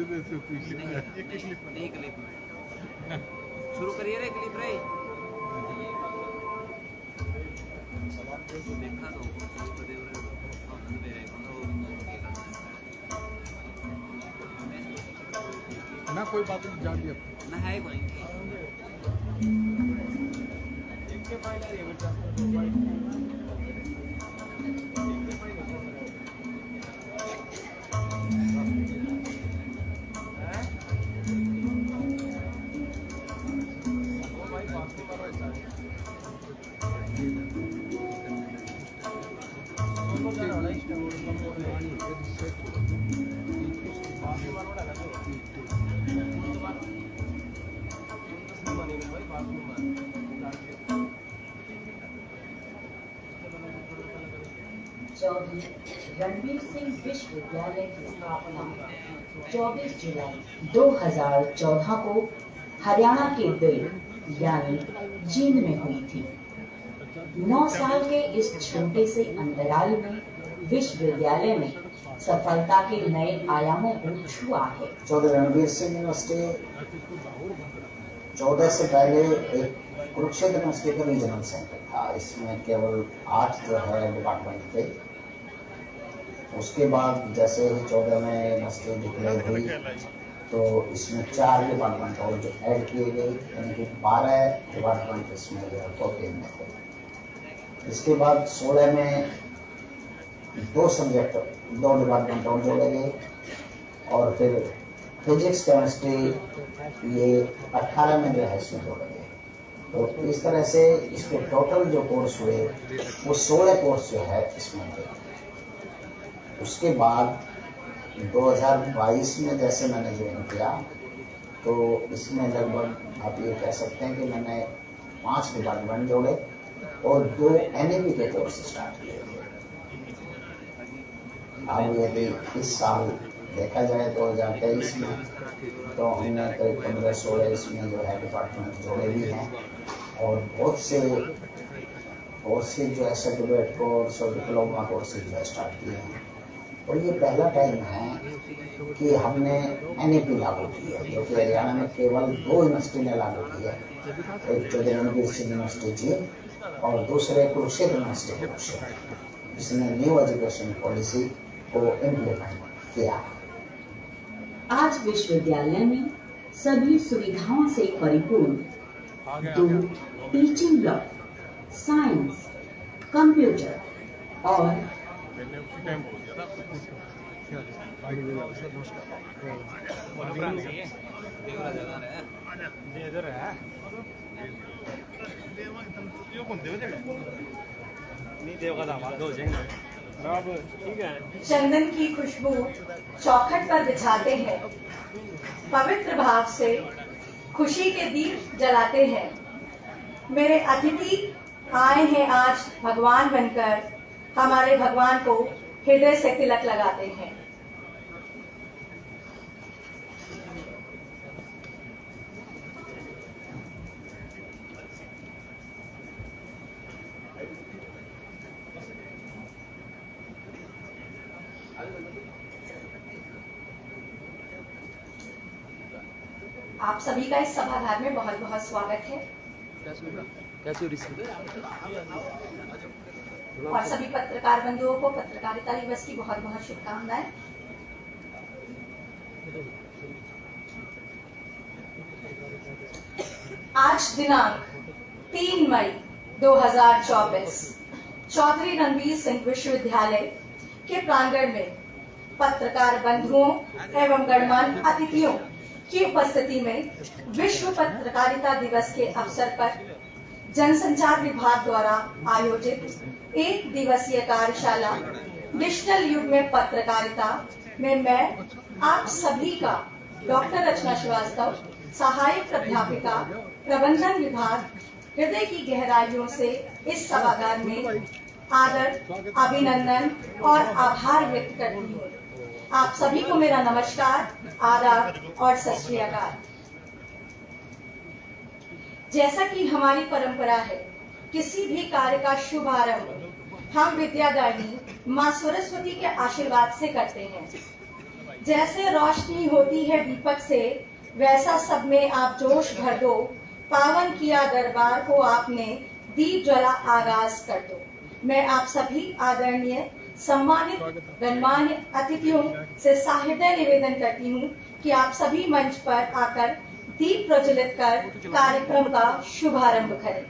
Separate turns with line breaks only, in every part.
नहीं क्लिप में शुरू करिए रे क्लिप रे देखा तो
ना कोई बात नहीं जान दिया
ना है कोई
चौधरी रणवीर सिंह विश्वविद्यालय की स्थापना 24 जुलाई 2014 को हरियाणा के दिल यानी जींद में हुई थी। 9 साल के इस छोटे से अंतराल में विश्वविद्यालय में सफलता के नए आयामों को छुआ है।
चौधरी रणवीर सिंह यूनिवर्सिटी 14 से पहले एक कुरुक्षेत्र यूनिवर्सिटी का रीजनल सेंटर था। इसमें केवल 8 जो है डिपार्टमेंट थे। उसके बाद जैसे ही 14 में यूनिवर्सिटी डिक्लेयर हुई तो इसमें 4 डिपार्टमेंट और जो ऐड किए गए, यानी कि 12 डिपार्टमेंट इसमें जो है कोटेन में थे। इसके बाद 16 में 2 सब्जेक्ट 2 डिपार्टमेंट और जोड़े गए और फिर फिजिक्स केमिस्ट्री ये 18 में जो है इसमें जोड़े गए। तो इस तरह से इसके टोटल जो कोर्स हुए वो 16 कोर्स जो है इसमें थे। उसके बाद 2022 में जैसे मैंने ज्वाइन किया तो इसमें लगभग आप ये कह सकते हैं कि मैंने 5 डिपार्टमेंट जोड़े और 2 NAP के कोर्स स्टार्ट किए। अब यदि इस साल देखा जाए 2023 में तो हमने करीब 15-16 इसमें जो है डिपार्टमेंट जोड़े भी हैं और बहुत से कोर्सेज जो है सर्टिफिकेट कोर्स और डिप्लोमा कोर्सेज जो है स्टार्ट किए हैं। और ये पहला टाइम है कि हमने NAP लागू की है, जो कि हरियाणा में केवल 2 यूनिवर्सिटी ने लागू की है। एक चौधरी रणवीर सिंह यूनिवर्सिटी जींद और दूसरे कुरुक्षेत्र यूनिवर्सिटी कुरुक्षेत्र, जिसने न्यू एजुकेशन पॉलिसी को इम्प्लीमेंट किया।
आज विश्वविद्यालय में सभी सुविधाओं से परिपूर्ण 2 टीचिंग ब्लॉक, साइंस, कंप्यूटर और
चंदन की खुशबू चौखट पर बिछाते हैं, पवित्र भाव से खुशी के दीप जलाते हैं। मेरे अतिथि आए हैं आज भगवान बनकर, हमारे भगवान को हृदय से तिलक लगाते हैं। आप सभी का इस सभागार में बहुत बहुत स्वागत है और सभी पत्रकार बंधुओं को पत्रकारिता दिवस की बहुत बहुत शुभकामनाएं। आज दिनांक 3 मई 2024 चौधरी रणवीर सिंह विश्वविद्यालय के प्रांगण में पत्रकार बंधुओं एवं गणमान्य अतिथियों की उपस्थिति में विश्व पत्रकारिता दिवस के अवसर पर जनसंचार विभाग द्वारा आयोजित 1 दिवसीय कार्यशाला डिजिटल युग में पत्रकारिता में मैं आप सभी का डॉक्टर रचना श्रीवास्तव, सहायक प्राध्यापिका, प्रबंधन विभाग, हृदय की गहराइयों से इस सभागार में आदर, अभिनंदन और आभार व्यक्त करती हूँ। आप सभी को मेरा नमस्कार, आदाब और सत श्री अकाल। जैसा कि हमारी परंपरा है, किसी भी कार्य का शुभारंभ हम विद्यादायिनी माँ सरस्वती के आशीर्वाद से करते हैं। जैसे रोशनी होती है दीपक से, वैसा सब में आप जोश भर दो। पावन किया दरबार को आपने, दीप ज्वाला आगाज कर दो। मैं आप सभी आदरणीय सम्मानित गणमान्य अतिथियों से साहित्य निवेदन करती हूँ कि आप सभी मंच पर आकर दीप प्रज्वलित कर कार्यक्रम का शुभारंभ करें।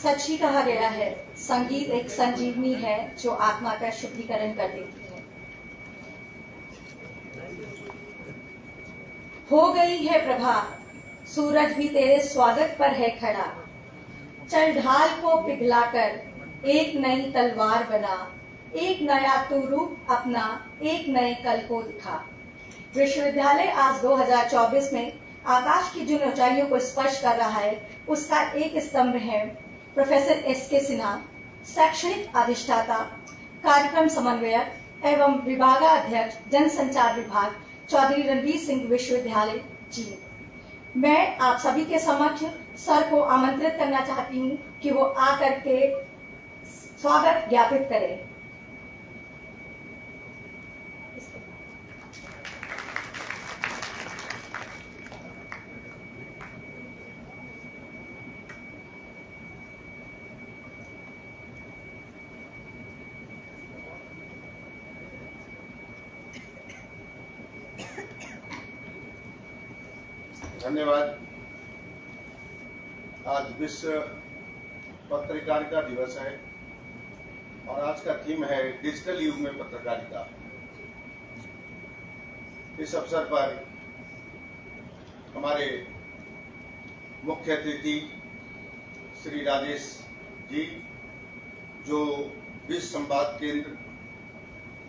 सच ही कहा गया है, संगीत एक संजीवनी है जो आत्मा का शुद्धिकरण कर देती है। हो गई है प्रभा, सूरज भी तेरे स्वागत पर है खड़ा। चल ढाल को पिघलाकर एक नई तलवार बना, एक नया तू रूप अपना, एक नए कल को दिखा। विश्वविद्यालय आज 2024 में आकाश की जिन ऊंचाइयों को स्पर्श कर रहा है, उसका एक स्तंभ है प्रोफेसर एस.के. सिन्हा, शैक्षणिक अधिष्ठाता, कार्यक्रम समन्वयक एवं विभागाध्यक्ष जनसंचार विभाग, चौधरी रणवीर सिंह विश्वविद्यालय जी। मैं आप सभी के समक्ष सर को आमंत्रित करना चाहती हूँ कि वो आकर के स्वागत ज्ञापित करें।
धन्यवाद। आज विश्व पत्रकारिता दिवस है और आज का थीम है डिजिटल युग में पत्रकारिता। इस अवसर पर हमारे मुख्य अतिथि श्री राजेश जी, जो विश्व संवाद केंद्र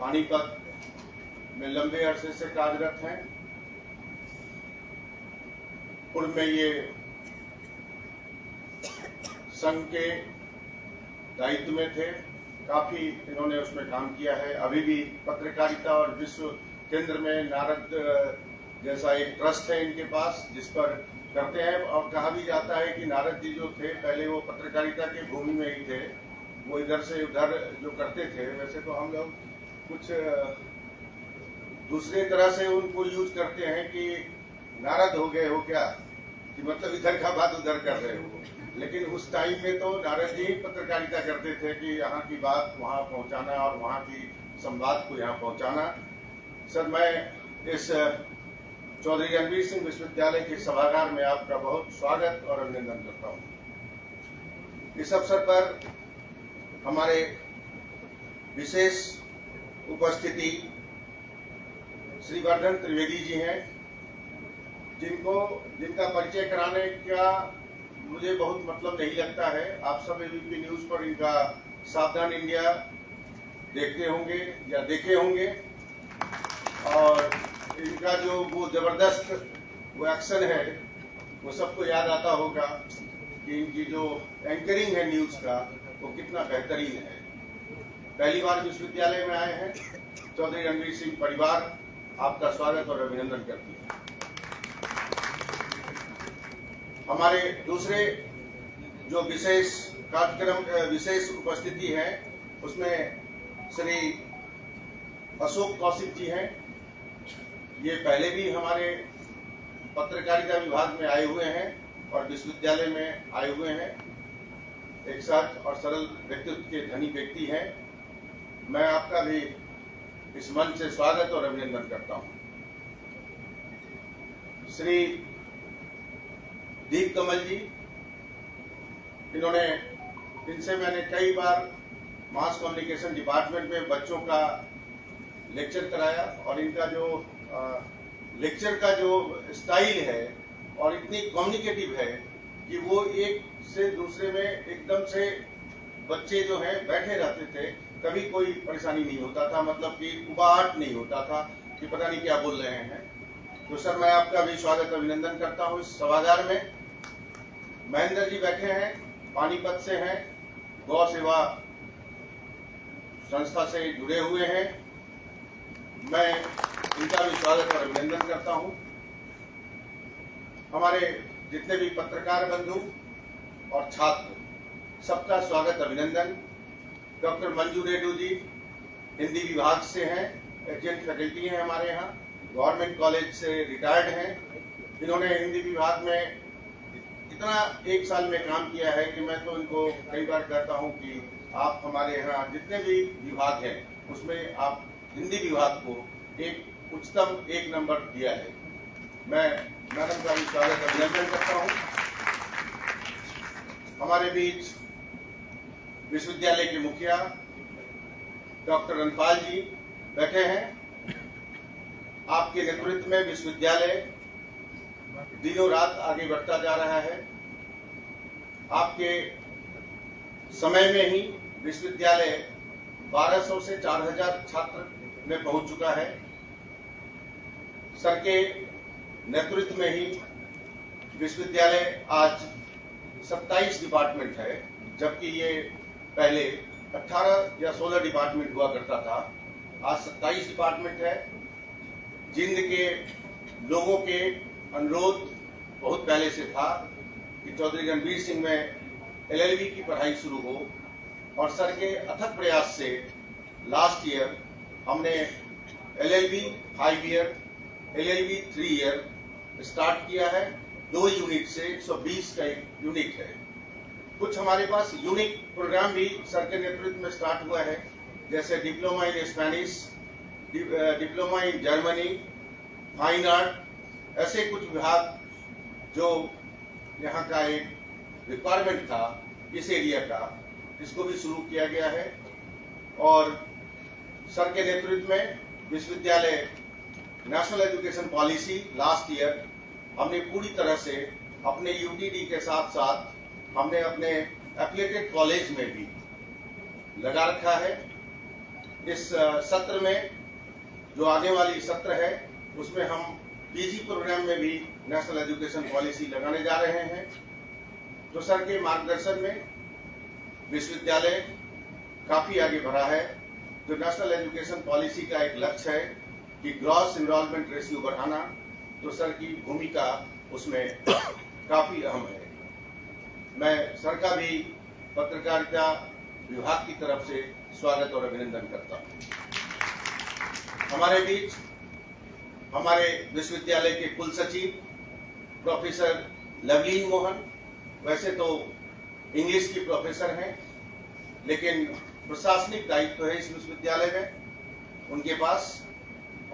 पानीपत में लंबे अरसे से कार्यरत हैं। पूर्व में ये संघ के दायित्व में थे, काफी इन्होंने उसमें काम किया है। अभी भी पत्रकारिता और विश्व केंद्र में नारद जैसा एक ट्रस्ट है इनके पास, जिस पर करते हैं। और कहा भी जाता है कि नारद जी जो थे पहले वो पत्रकारिता की भूमि में ही थे, वो इधर से उधर जो करते थे। वैसे तो हम लोग कुछ दूसरे तरह से उनको यूज करते हैं कि नारद हो गए हो क्या, कि मतलब इधर का बात उधर कर रहे हो। लेकिन उस टाइम में तो नारद जी पत्रकारिता करते थे कि यहाँ की बात वहाँ पहुँचाना और वहाँ की संवाद को यहाँ पहुँचाना। सर, मैं इस चौधरी रणवीर सिंह विश्वविद्यालय के सभागार में आपका बहुत स्वागत और अभिनंदन करता हूँ। इस अवसर पर हमारे विशेष उपस्थिति श्री वर्धन त्रिवेदी जी हैं, जिनका परिचय कराने का मुझे बहुत मतलब नहीं लगता है। आप सब एबीपी न्यूज पर इनका सावधान इंडिया देखते होंगे या देखे होंगे, और इनका जो वो जबरदस्त वो एक्शन है वो सबको याद आता होगा कि इनकी जो एंकरिंग है न्यूज का वो कितना बेहतरीन है। पहली बार विश्वविद्यालय में आए हैं, चौधरी रणवीर सिंह परिवार आपका स्वागत और अभिनंदन करती है। हमारे दूसरे जो विशेष कार्यक्रम विशेष उपस्थिति है उसमें श्री अशोक कौशिक जी हैं। ये पहले भी हमारे पत्रकारिता विभाग में आए हुए हैं और विश्वविद्यालय में आए हुए हैं। एक सच और सरल व्यक्तित्व के धनी व्यक्ति हैं। मैं आपका भी इस मंच से स्वागत और अभिनंदन करता हूं। श्री दीप कमल जी, इनसे मैंने कई बार मास कम्युनिकेशन डिपार्टमेंट में बच्चों का लेक्चर कराया, और इनका जो लेक्चर का जो स्टाइल है और इतनी कम्युनिकेटिव है कि वो एक से दूसरे में एकदम से बच्चे जो हैं बैठे रहते थे, कभी कोई परेशानी नहीं होता था, मतलब कि उबाहट नहीं होता था कि पता नहीं क्या बोल रहे हैं। तो सर, मैं आपका भी स्वागत अभिनंदन करता हूं इस सभागार में। महेंद्र जी बैठे हैं, पानीपत से हैं, गौ सेवा संस्था से जुड़े हुए हैं। मैं इनका भी स्वागत और अभिनंदन करता हूं। हमारे जितने भी पत्रकार बंधु और छात्र, सबका स्वागत अभिनंदन। डॉक्टर मंजू रेड्डी जी हिंदी विभाग से हैं, एडजंक्ट फैकल्टी हैं हमारे यहाँ, गवर्नमेंट कॉलेज से रिटायर्ड हैं। इन्होंने हिंदी विभाग में इतना एक साल में काम किया है कि मैं तो इनको कई बार कहता हूं कि आप हमारे यहाँ जितने भी विभाग हैं उसमें आप हिंदी विभाग को एक उच्चतम 1 नंबर दिया है। मैं मैडम का भी स्वागत अभिनंदन करता हूं। हमारे बीच विश्वविद्यालय के मुखिया डॉक्टर रणपाल जी बैठे हैं। आपके नेतृत्व में विश्वविद्यालय दिनों रात आगे बढ़ता जा रहा है। आपके समय में ही विश्वविद्यालय 1200 से 4000 छात्र में पहुंच चुका है। सर के नेतृत्व में ही विश्वविद्यालय आज 27 डिपार्टमेंट है, जबकि ये पहले 18 या 16 डिपार्टमेंट हुआ करता था। आज 27 डिपार्टमेंट है। जिंद के लोगों के अनुरोध बहुत पहले से था कि चौधरी रणवीर सिंह में LLB की पढ़ाई शुरू हो, और सर के अथक प्रयास से लास्ट ईयर हमने LLB 5 year, LLB 3 year start किया है। 2 यूनिट से 120 का एक यूनिट है। कुछ हमारे पास यूनिक प्रोग्राम भी सर के नेतृत्व में स्टार्ट हुआ है, जैसे diploma in Spanish, diploma in Germany, fine art. ऐसे कुछ विभाग जो यहाँ का एक रिक्वायरमेंट था इस एरिया का, इसको भी शुरू किया गया है। और सर के नेतृत्व में विश्वविद्यालय national education policy last year हमने पूरी तरह से अपने यूटीडी के साथ साथ हमने अपने एफिलिएटेड कॉलेज में भी लगा रखा है। इस सत्र में जो आने वाली सत्र है उसमें हम पीजी प्रोग्राम में भी नेशनल एजुकेशन पॉलिसी लगाने जा रहे हैं। तो सर के मार्गदर्शन में विश्वविद्यालय काफी आगे बढ़ा है। जो नेशनल एजुकेशन पॉलिसी का एक लक्ष्य है कि ग्रॉस एनरोलमेंट रेशियो बढ़ाना, तो सर की भूमिका उसमें काफी अहम है। मैं सर का भी पत्रकारिता विभाग की तरफ से स्वागत और अभिनंदन करता हूं। हमारे बीच हमारे विश्वविद्यालय के कुल सचिव प्रोफेसर लवलीन मोहन, वैसे तो इंग्लिश की प्रोफेसर हैं, लेकिन प्रशासनिक दायित्व है इस विश्वविद्यालय में उनके पास।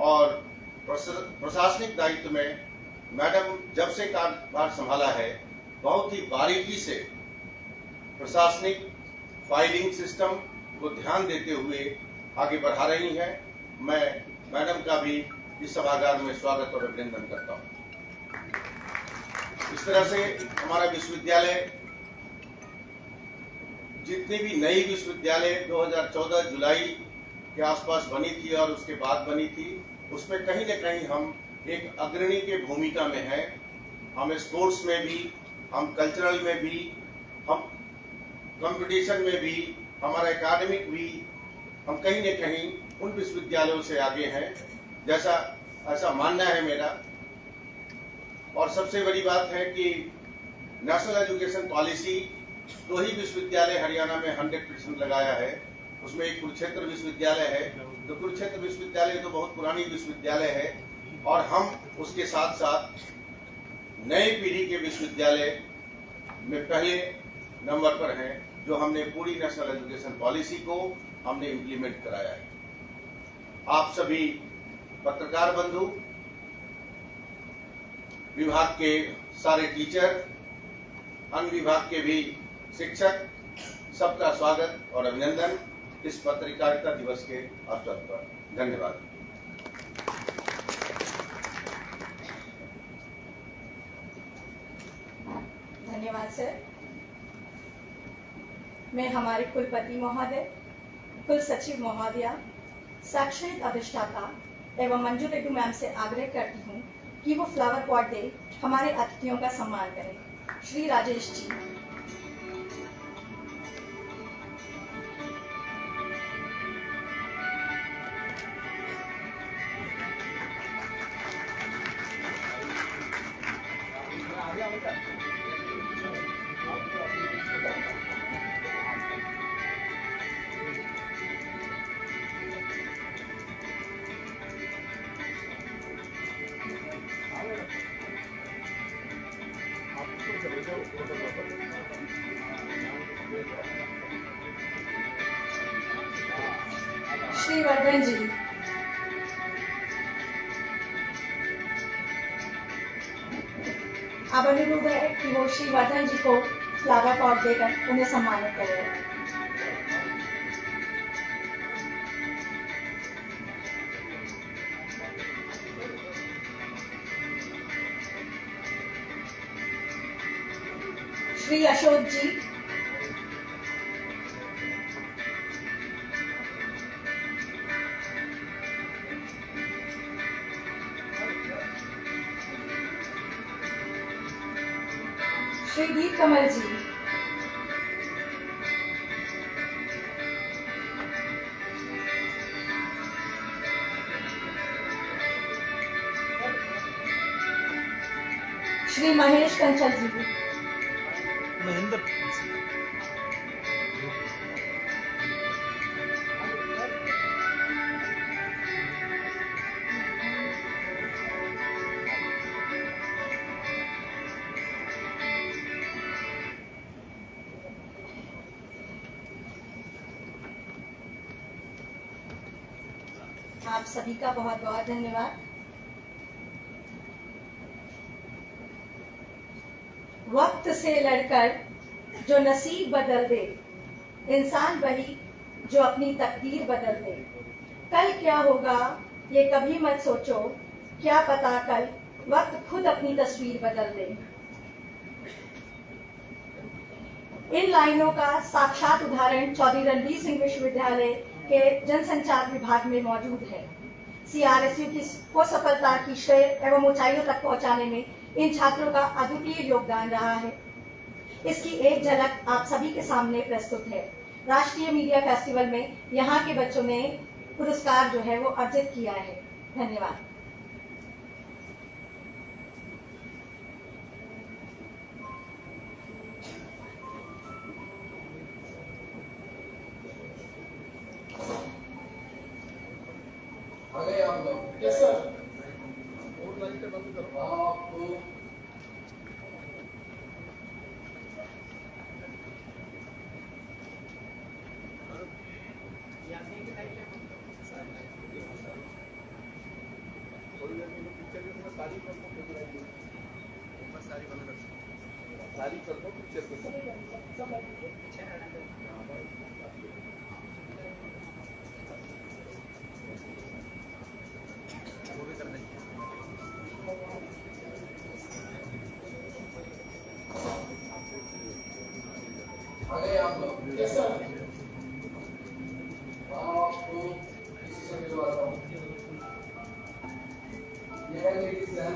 और प्रशासनिक दायित्व में मैडम जब से कार्यभार संभाला है, बहुत ही बारीकी से प्रशासनिक फाइलिंग सिस्टम को ध्यान देते हुए आगे बढ़ा रही हैं। मैं मैडम का भी इस सभागार में स्वागत और अभिनंदन करता हूं। इस तरह से हमारा विश्वविद्यालय, जितनी भी नई विश्वविद्यालय 2014 जुलाई के आसपास बनी थी और उसके बाद बनी थी, उसमें कहीं न कहीं हम एक अग्रणी के भूमिका में हैं। हम स्पोर्ट्स में भी, हम कल्चरल में भी, हम कंपटीशन में भी, हमारा एकेडमिक भी, हम कहीं न कहीं उन विश्वविद्यालयों से आगे हैं, जैसा ऐसा मानना है मेरा। और सबसे बड़ी बात है कि नेशनल एजुकेशन पॉलिसी 2 ही विश्वविद्यालय हरियाणा में 100% लगाया है। उसमें एक कुरुक्षेत्र विश्वविद्यालय है। तो कुरुक्षेत्र विश्वविद्यालय तो बहुत पुरानी विश्वविद्यालय है, और हम उसके साथ साथ नई पीढ़ी के विश्वविद्यालय में पहले नंबर पर हैं, जो हमने पूरी नेशनल एजुकेशन पॉलिसी को हमने इम्प्लीमेंट कराया है। आप सभी पत्रकार बंधु, विभाग के सारे टीचर, अन्य विभाग के भी शिक्षक, सबका स्वागत और अभिनंदन इस पत्रकारिता दिवस के अवसर पर। धन्यवाद।
धन्यवाद सर। मैं हमारे कुलपति महोदय, कुल सचिव महोदया, शैक्षणिक अधिष्ठाता एवं मंजू लेडू मैम से आग्रह करती हूँ कि वो फ्लावर पॉट दे हमारे अतिथियों का सम्मान करें। श्री राजेश जी। श्री वर्धन जी। अब अनुरोध है कि वो श्री वर्धन जी को फ्लावर पॉट देकर उन्हें सम्मानित करें। श्री अशोक जी। श्री दीप कमल जी। श्री महेश कंचल जी।
महेंद्र।
आप सभी का बहुत बहुत धन्यवाद। वक्त से लड़कर जो नसीब बदल दे, इंसान वही जो अपनी तकदीर बदल दे। कल क्या होगा ये कभी मत सोचो, क्या पता कल वक्त खुद अपनी तस्वीर बदल दे। इन लाइनों का साक्षात उदाहरण चौधरी रणबीर सिंह विश्वविद्यालय के जनसंचार विभाग में मौजूद है। CRSU की को सफलता की श्रेय एवं ऊंचाइयों तक पहुंचाने में इन छात्रों का अद्वितीय योगदान रहा है। इसकी एक झलक आप सभी के सामने प्रस्तुत है। राष्ट्रीय मीडिया फेस्टिवल में यहाँ के बच्चों ने पुरस्कार जो है वो अर्जित किया है। धन्यवाद।
आगे आप लोग। Yes sir. और लाइटें बंद करो। आप सारी कर दो पिक्चर आगे आप लोग। Yes sir. आपको किसी से मिलवाता हूँ। यह है लेडीज जैन,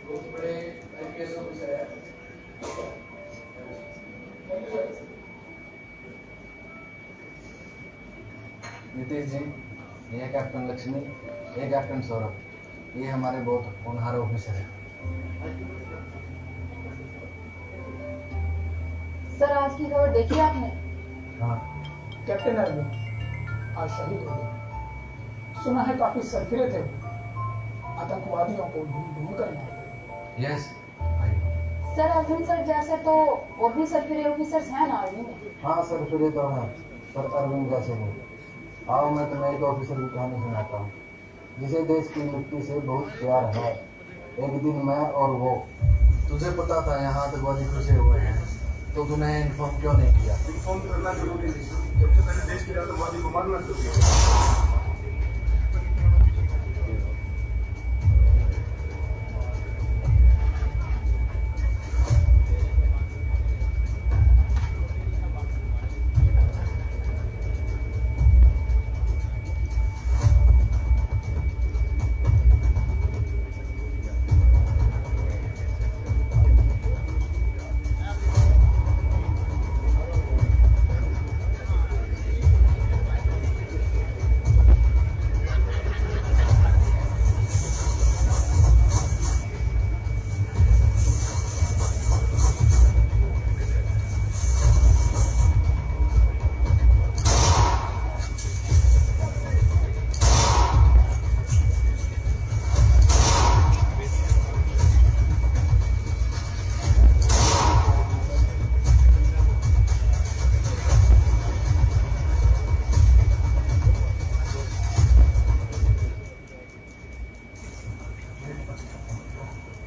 बहुत बड़े IPS ऑफिसर है।
नीतीश जी, ये कैप्टन लक्ष्मी, ये कैप्टन सौरभ, ये हमारे बहुत होनहार ऑफिसर हैं।
सर, आज की खबर देखी आपने?
हाँ।
कैप्टन अरविंद आज शहीद हो गए। सुना है काफी सरफिरे थे, आतंकवादियों को ढूंढ कर मारते।
यस भाई।
सर, अरविंद सर जैसे तो और भी सरफिरे ऑफिसर्स हैं ना आर्मी में?
हाँ सर, फिर तो हैं, पर अरविंद जैसे नहीं। आओ मैं तुम्हें एक ऑफिसर की कहानी सुनाता हूँ, जिसे देश की मिट्टी से बहुत प्यार है। एक दिन मैं और वो, तुझे पता था यहाँ आतंकवादी घुसे हुए हैं, तो तूने इन्फॉर्म क्यों नहीं किया?
इन्फॉर्म करना जरूरी नहीं, सबसे पहले देश के आतंकवादी को मारना जरूरी है।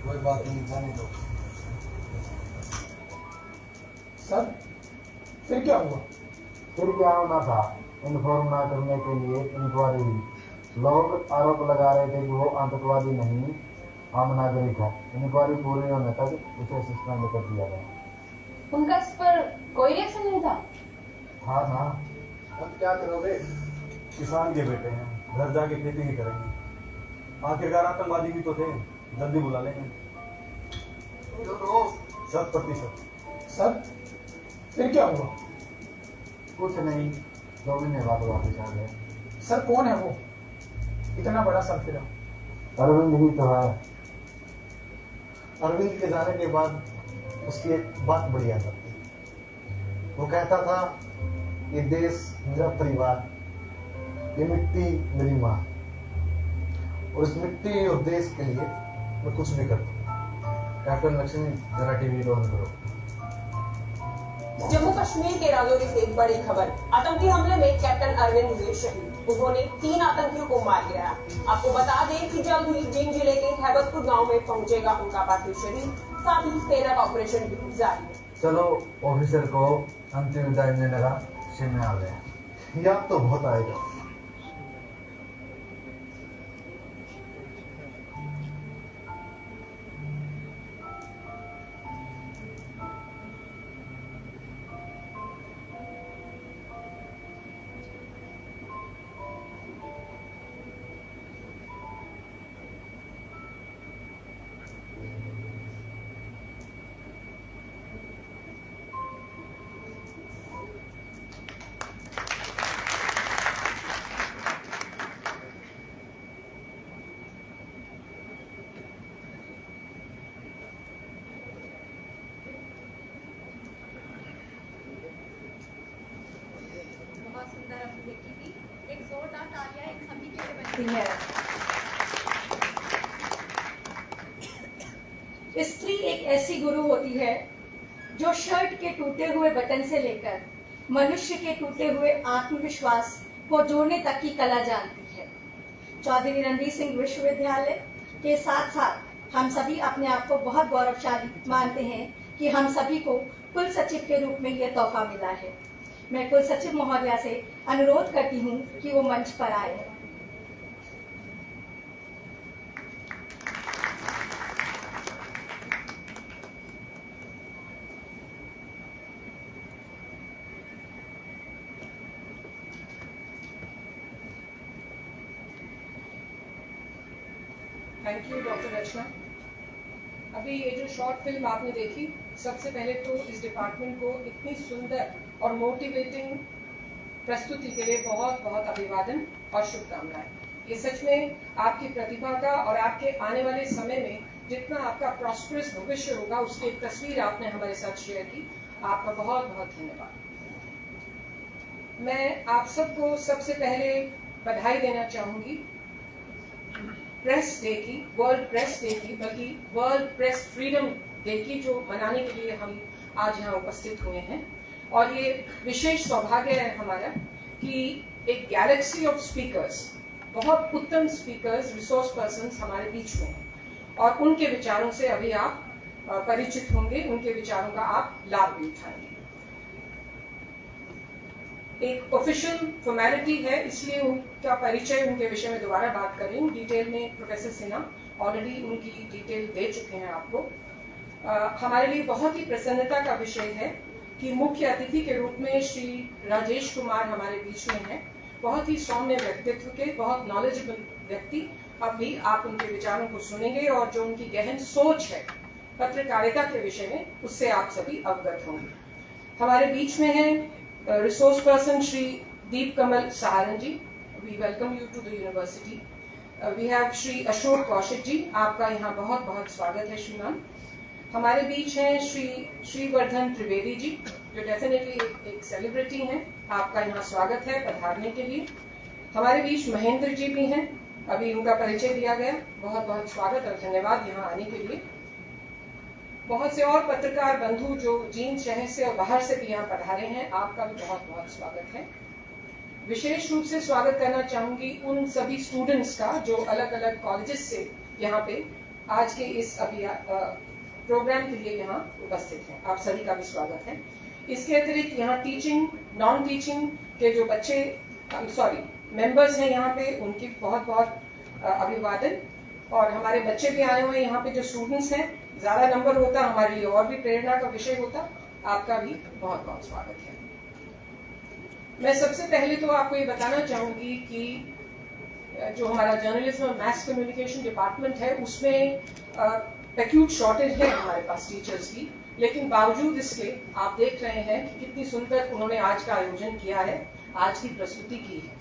कोई बात नहीं, जाने दो।
सर, फिर क्या हुआ?
फिर क्या होना था? इन्फॉर्म ना करने के लिए इंक्वायरी हुई। लोग आरोप लगा रहे थे कि वो आतंकवादी नहीं, आम नागरिक है। इंक्वायरी पूरी होने तक उसे सस्पेंड कर दिया गया।
उनका इस पर कोई रिएक्शन नहीं था?
हाँ ना।
अब क्या करोगे?
किसान के बेटे हैं, घर जाके खेती ही करेंगे। आखिरकार आतंकवादी भी तो थे, जल्दी बुला लेंगे। 100%।
सर, फिर क्या हुआ?
कुछ नहीं, 2 महीने बाद वापस आ गए।
सर, कौन है वो इतना बड़ा सरफिरा?
अरविंद ही तो है।
अरविंद के जाने के बाद उसकी एक बात बड़ी याद आती। वो कहता था, ये देश मेरा परिवार, ये मिट्टी मेरी माँ, और इस मिट्टी और देश के लिए मैं कुछ भी करता हूँ।
कैप्टन लक्ष्मी, जरा टीवी ऑन करो।
जम्मू कश्मीर के राजौरी से बड़ी खबर। आतंकी हमले में कैप्टन अरविंद हुए शहीद। उन्होंने 3 आतंकियों को मार गिराया। आपको बता दें कि जल्द ही जिंद जिले के हैबतपुर गांव में पहुंचेगा उनका पार्थिव शरीर। साथ ही सेना का ऑपरेशन भी जारी है।
चलो, ऑफिसर को अंतिम विदाई देने लगा, में आ गए।
याद तो बहुत आएगा।
है। स्त्री एक ऐसी गुरु होती है जो शर्ट के टूटे हुए बटन से लेकर मनुष्य के टूटे हुए आत्मविश्वास को जोड़ने तक की कला जानती है। चौधरी रणवीर सिंह विश्वविद्यालय के साथ साथ हम सभी अपने आप को बहुत गौरवशाली मानते हैं कि हम सभी को कुल सचिव के रूप में यह तोहफा मिला है। मैं कुल सचिव महोदया से अनुरोध करती हूँ कि वो मंच पर आए।
थैंक यू डॉक्टर रचना। अभी ये जो शॉर्ट फिल्म आपने देखी, सबसे पहले तो इस डिपार्टमेंट को इतनी सुंदर और मोटिवेटिंग प्रस्तुति के लिए बहुत बहुत अभिवादन और शुभकामनाएं। ये सच में आपकी प्रतिभा का और आपके आने वाले समय में जितना आपका प्रॉस्परस भविष्य होगा उसकी एक तस्वीर आपने हमारे साथ शेयर की। आपका बहुत बहुत धन्यवाद। मैं आप सबको सबसे पहले बधाई देना चाहूंगी प्रेस डे की, वर्ल्ड प्रेस डे की, बल्कि वर्ल्ड प्रेस फ्रीडम डे की, जो मनाने के लिए हम आज यहाँ उपस्थित हुए हैं। और ये विशेष सौभाग्य है हमारा कि एक गैलेक्सी ऑफ स्पीकर्स, बहुत उत्तम स्पीकर्स, रिसोर्स पर्सन्स हमारे बीच में हैं और उनके विचारों से अभी आप परिचित होंगे, उनके विचारों का आप लाभ भी उठाएंगे। एक ऑफिशियल फॉर्मेलिटी है, इसलिए उनका परिचय, उनके विषय में दोबारा बात कर रही हूँ। डिटेल में प्रोफेसर सिन्हा ऑलरेडी उनकी डिटेल दे चुके हैं आपको। हमारे लिए बहुत ही प्रसन्नता का विषय है कि मुख्य अतिथि के रूप में श्री राजेश कुमार हमारे बीच में हैं। बहुत ही सौम्य व्यक्तित्व के, बहुत नॉलेजेबल व्यक्ति। अब भी आप उनके विचारों को सुनेंगे और जो उनकी गहन सोच है पत्रकारिता के विषय में, उससे आप सभी अवगत होंगे। हमारे बीच में है resource person Shri Deep Kamal Saharan ji. We welcome you to the university. We have Shri Ashok Kaushik ji, आपका यहाँ बहुत बहुत स्वागत है श्रीमान। हमारे बीच हैं श्री श्रीवर्धन त्रिवेदी जी, जो डेफिनेटली एक सेलिब्रिटी हैं। आपका यहाँ स्वागत है पधारने के लिए। हमारे बीच महेंद्र जी भी हैं, अभी उनका परिचय दिया गया। बहुत बहुत स्वागत और धन्यवाद यहाँ आने के लिए। बहुत से और पत्रकार बंधु जो जींद शहर से और बाहर से भी यहाँ पधारे हैं, आपका भी बहुत बहुत स्वागत है। विशेष रूप से स्वागत करना चाहूंगी उन सभी स्टूडेंट्स का जो अलग अलग कॉलेजेस से यहाँ पे आज के इस प्रोग्राम के लिए यहाँ उपस्थित हैं। आप सभी का भी स्वागत है। इसके अतिरिक्त यहाँ टीचिंग, नॉन टीचिंग के जो बच्चे मेंबर्स हैं यहाँ पे, उनकी बहुत बहुत अभिवादन। और हमारे बच्चे भी आए हुए हैं यहाँ पे, जो स्टूडेंट्स हैं। ज्यादा नंबर होता हमारे लिए और भी प्रेरणा का विषय होता। आपका भी बहुत बहुत स्वागत है। मैं सबसे पहले तो आपको ये बताना चाहूंगी कि जो हमारा जर्नलिज्म और मास कम्युनिकेशन डिपार्टमेंट है, उसमें एक्यूट शॉर्टेज है हमारे पास टीचर्स की। लेकिन बावजूद इसके आप देख रहे हैं कि कितनी सुंदर उन्होंने आज का आयोजन किया है, आज की प्रस्तुति की है।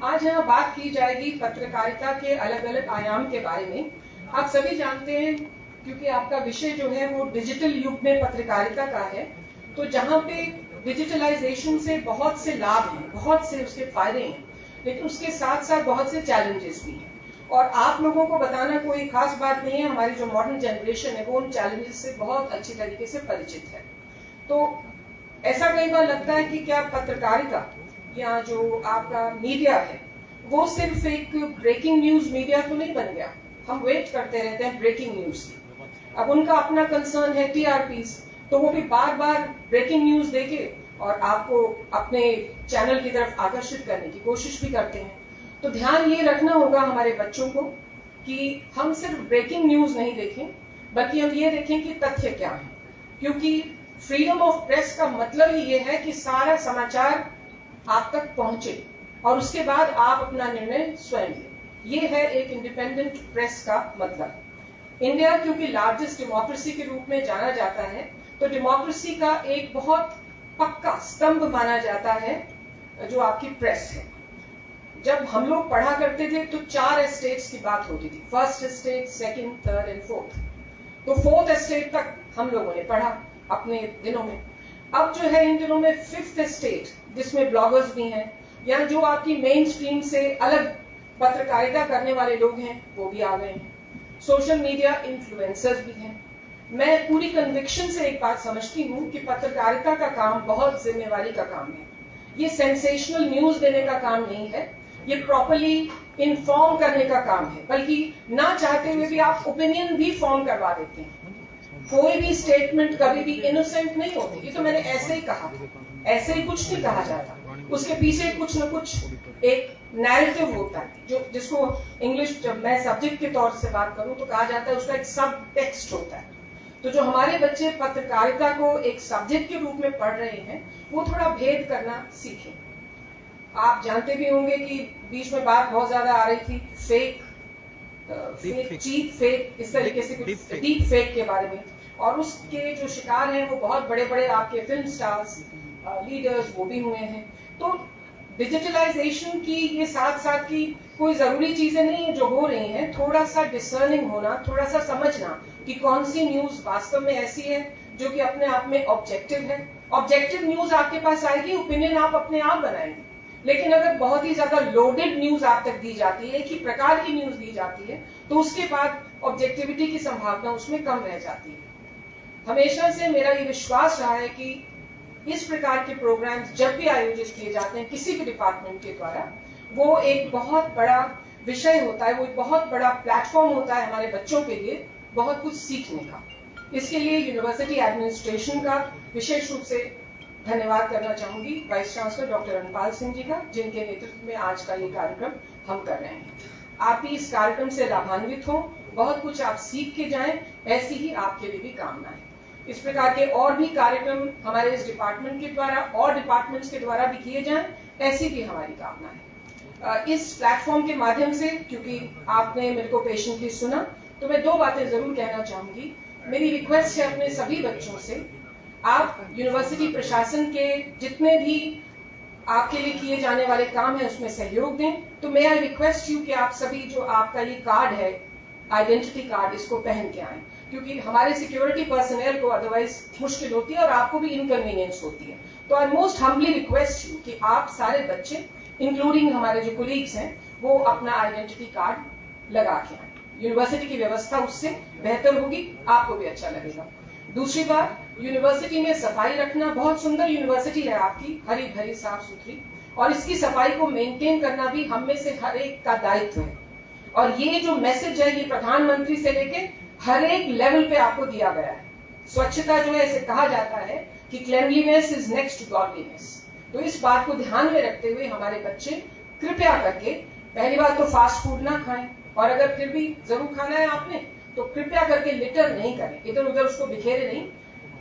आज यहाँ बात की जाएगी पत्रकारिता के अलग अलग आयाम के बारे में। आप सभी जानते हैं, क्योंकि आपका विषय जो है वो डिजिटल युग में पत्रकारिता का है, तो जहाँ पे डिजिटलाइजेशन से बहुत से लाभ हैं, बहुत से उसके फायदे हैं, लेकिन उसके साथ साथ बहुत से चैलेंजेस भी हैं। और आप लोगों को बताना कोई खास बात नहीं है, हमारी जो मॉडर्न जनरेशन है वो उन चैलेंजेस से बहुत अच्छी तरीके से परिचित है। तो ऐसा कई बार लगता है कि क्या पत्रकारिता या जो आपका मीडिया है वो सिर्फ एक ब्रेकिंग न्यूज मीडिया तो नहीं बन गया। हम वेट करते रहते हैं ब्रेकिंग न्यूज की। अब उनका अपना कंसर्न है टीआरपीस, तो वो भी बार बार ब्रेकिंग न्यूज देके और आपको अपने चैनल की तरफ आकर्षित करने की कोशिश भी करते हैं। तो ध्यान ये रखना होगा हमारे बच्चों को कि हम सिर्फ ब्रेकिंग न्यूज नहीं देखें, बल्कि हम ये देखें कि तथ्य क्या है। क्योंकि फ्रीडम ऑफ प्रेस का मतलब ही ये है कि सारा समाचार आप तक पहुंचे और उसके बाद आप अपना निर्णय स्वयं लें। ये है एक इंडिपेंडेंट प्रेस का मतलब। इंडिया क्योंकि लार्जेस्ट डेमोक्रेसी के रूप में जाना जाता है, तो डेमोक्रेसी का एक बहुत पक्का स्तंभ माना जाता है जो आपकी प्रेस है। जब हम लोग पढ़ा करते थे तो 4 एस्टेट्स की बात होती थी, first estate, second, third and fourth. तो फोर्थ एस्टेट तक हम लोगों ने पढ़ा अपने दिनों में। अब जो है इन दिनों में फिफ्थ एस्टेट, जिसमें ब्लॉगर्स भी हैं, या जो आपकी मेन स्ट्रीम से अलग पत्रकारिता करने वाले लोग हैं वो भी आ गए हैं, सोशल मीडिया इन्फ्लुएंसर्स भी हैं। मैं पूरी कन्विक्शन से एक बात समझती हूँ कि पत्रकारिता का काम बहुत जिम्मेवारी का काम है। ये सेंसेशनल न्यूज देने का काम नहीं है, ये प्रॉपर्ली इन्फॉर्म करने का काम है, बल्कि ना चाहते हुए भी आप ओपिनियन भी फॉर्म करवा देते हैं। कोई भी स्टेटमेंट कभी भी इनोसेंट नहीं होती। ये तो मैंने ऐसे ही कहा, ऐसे ही कुछ नहीं कहा जाता, उसके पीछे कुछ न कुछ एक नैरेटिव होता है, जो जिसको इंग्लिश जब मैं सब्जेक्ट के तौर से बात करूं तो कहा जाता है उसका एक सब टेक्स्ट होता है। तो जो हमारे बच्चे पत्रकारिता को एक सब्जेक्ट के रूप में पढ़ रहे हैं वो थोड़ा भेद करना सीखें। आप जानते भी होंगे कि बीच में बात बहुत ज्यादा आ रही थी चीप फेक इस तरीके से डीप फेक के बारे में, और उसके जो शिकार हैं वो बहुत बड़े बड़े आपके फिल्म स्टार्स लीडर्स वो भी हुए हैं। तो डिजिटलाइजेशन की ये साथ साथ की कोई जरूरी चीजें नहीं है जो हो रही हैं, थोड़ा सा डिसर्निंग होना, थोड़ा सा समझना कि कौन सी न्यूज वास्तव में ऐसी है जो कि अपने आप में ऑब्जेक्टिव है। ऑब्जेक्टिव न्यूज आपके पास आएगी, ओपिनियन आप अपने आप बनाएंगे, लेकिन अगर बहुत ही ज्यादा लोडेड न्यूज आप तक दी जाती है, एक ही प्रकार की न्यूज दी जाती है, तो उसके बाद ऑब्जेक्टिविटी की संभावना उसमें कम रह जाती है। हमेशा से मेरा ये विश्वास रहा है कि इस प्रकार के प्रोग्राम्स जब भी आयोजित किए जाते हैं किसी भी डिपार्टमेंट के द्वारा, वो एक बहुत बड़ा विषय होता है, वो एक बहुत बड़ा प्लेटफॉर्म होता है हमारे बच्चों के लिए बहुत कुछ सीखने का। इसके लिए यूनिवर्सिटी एडमिनिस्ट्रेशन का विशेष रूप से धन्यवाद करना चाहूंगी, vice chancellor doctor अनपाल Singh ji का, जिनके नेतृत्व में आज का ये कार्यक्रम हम कर रहे हैं। आप भी इस कार्यक्रम से लाभान्वित हो, बहुत कुछ आप सीख के जाएं, ऐसी ही आपके लिए भी कामना है। इस प्रकार के और भी कार्यक्रम हमारे इस डिपार्टमेंट के द्वारा और डिपार्टमेंट्स के द्वारा भी किए जाएं, ऐसी भी हमारी कामना है। इस प्लेटफॉर्म के माध्यम से, क्योंकि आपने मेरे को पेशेंटली सुना, तो मैं दो बातें जरूर कहना चाहूंगी। मेरी रिक्वेस्ट है अपने सभी बच्चों से, आप यूनिवर्सिटी प्रशासन के जितने भी आपके लिए किए जाने वाले काम है उसमें सहयोग दें। तो मैं आई रिक्वेस्ट यू कि आप सभी जो आपका ये कार्ड है, आइडेंटिटी कार्ड, इसको पहन के आए, क्योंकि हमारे सिक्योरिटी पर्सनल को अदरवाइज मुश्किल होती है और आपको भी इनकन्वीनियंस होती है। तो I most humbly request you कि आप सारे बच्चे, इंक्लूडिंग हमारे जो कोलीग्स हैं, वो अपना आइडेंटिटी कार्ड लगा के आए। यूनिवर्सिटी की व्यवस्था उससे बेहतर होगी, आपको भी अच्छा लगेगा। दूसरी बात, यूनिवर्सिटी में सफाई रखना। बहुत सुंदर यूनिवर्सिटी है आपकी, हरी भरी साफ सुथरी, और इसकी सफाई को मेंटेन करना भी हम में से हर एक का दायित्व है। और ये जो मैसेज है, ये प्रधानमंत्री से लेके हर एक लेवल पे आपको दिया गया है। स्वच्छता जो है, इसे कहा जाता है कि cleanliness is next to godliness. तो इस बात को ध्यान में रखते हुए हमारे बच्चे कृपया करके, पहली बात तो फास्ट फूड ना खाएं, और अगर फिर भी जरूर खाना है आपने तो कृपया करके लिटर नहीं करें, इधर उधर उसको बिखेरे नहीं।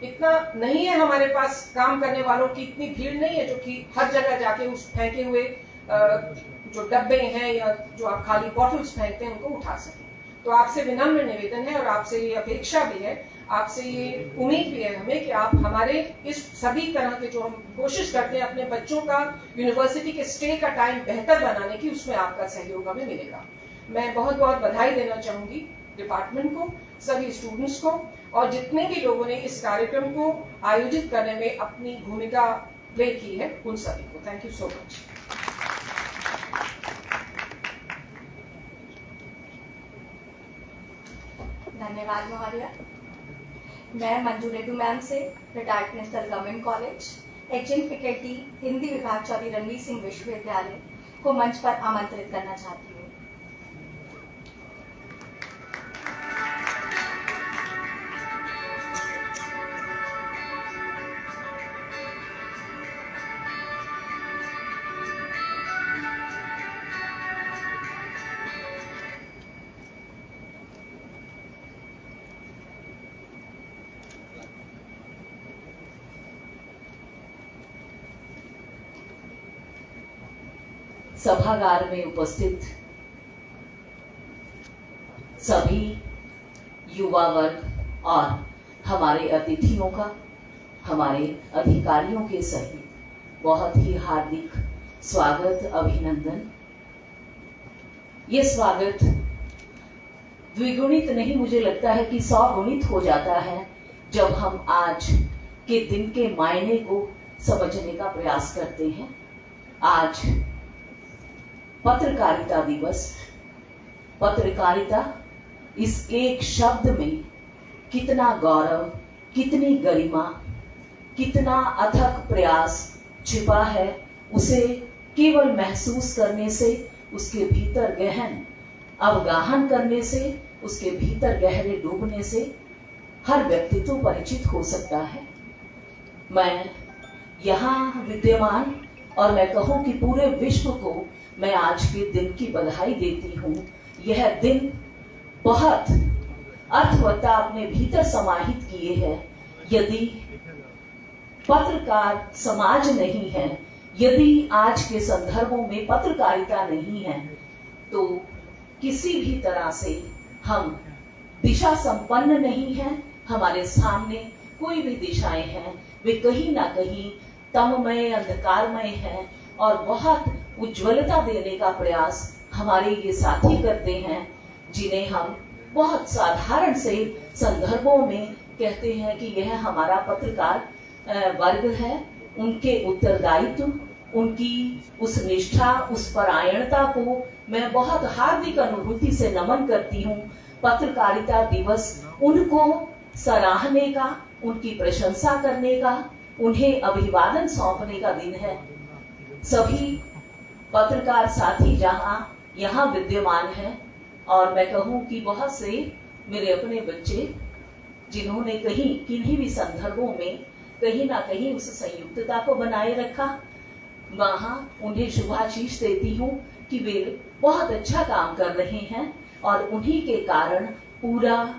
इतना नहीं है हमारे पास काम करने वालों की, इतनी भीड़ नहीं है जो कि हर जगह जाके उस फेंके हुए जो डब्बे हैं या जो आप खाली बॉटल्स फेंकते हैं उनको उठा सकें। तो आपसे विनम्र निवेदन है, और आपसे ये अपेक्षा भी है, आपसे ये उम्मीद भी है हमें कि आप हमारे इस सभी तरह के जो हम कोशिश करते हैं अपने बच्चों का यूनिवर्सिटी के स्टे का टाइम बेहतर बनाने की, उसमें आपका सहयोग हमें मिलेगा। मैं बहुत बहुत बधाई देना चाहूंगी डिपार्टमेंट को, सभी स्टूडेंट्स को, और जितने भी लोगों ने इस कार्यक्रम को आयोजित करने में अपनी भूमिका प्ले की है, उन सभी को थैंक यू सो मच।
धन्यवाद महोदया। मैं मंजू रेड्डी मैम से, retired principal government college, adjunct faculty Hindi विभाग चौधरी रणवीर सिंह विश्वविद्यालय को मंच पर आमंत्रित करना चाहती हूँ।
सभागार में उपस्थित सभी युवा वर्ग और हमारे अतिथियों का, हमारे अधिकारियों के सहित बहुत ही हार्दिक स्वागत, अभिनंदन। ये स्वागत द्विगुणित नहीं, मुझे लगता है कि 100 गुणित हो जाता है जब हम आज के दिन के मायने को समझने का प्रयास करते हैं। आज पत्रकारिता दिवस, पत्रकारिता इस एक शब्द में कितना गौरव, कितनी गरिमा, कितना अथक प्रयास छिपा है, उसे केवल महसूस करने से, उसके भीतर गहन अवगाहन करने से, उसके भीतर गहरे डूबने से हर व्यक्ति तो परिचित हो सकता है। मैं यहाँ विद्यमान और मैं कहूँ कि पूरे विश्व को मैं आज के दिन की बधाई देती हूँ। यह दिन बहुत अर्थवत्ता अपने भीतर समाहित किए है। यदि पत्रकार समाज नहीं है, यदि आज के संदर्भों में पत्रकारिता नहीं है, तो किसी भी तरह से हम दिशा संपन्न नहीं हैं। हमारे सामने कोई भी दिशाएं हैं, वे कहीं ना कहीं तममय, अंधकारमय हैं और बहुत उज्ज्वलता देने का प्रयास हमारे ये साथी करते हैं, जिन्हें हम बहुत साधारण से संदर्भों में कहते हैं कि यह हमारा पत्रकार वर्ग है। उनके उत्तरदायित्व, उनकी उस निष्ठा, उस परायणता को मैं बहुत हार्दिक अनुभूति से नमन करती हूँ। पत्रकारिता दिवस उनको सराहने का, उनकी प्रशंसा करने का, उन्हें अभिवादन सौंपने का दिन है। सभी पत्रकार साथी यहाँ विद्यमान हैं और मैं कहूँ कि बहुत से मेरे अपने बच्चे जिन्होंने कहीं किन्हीं भी संदर्भों में कहीं ना कहीं उस संयुक्तता को बनाए रखा, वहाँ उन्हें शुभाशीष देती हूँ कि वे बहुत अच्छा काम कर रहे हैं और उन्हीं के कारण पूरा,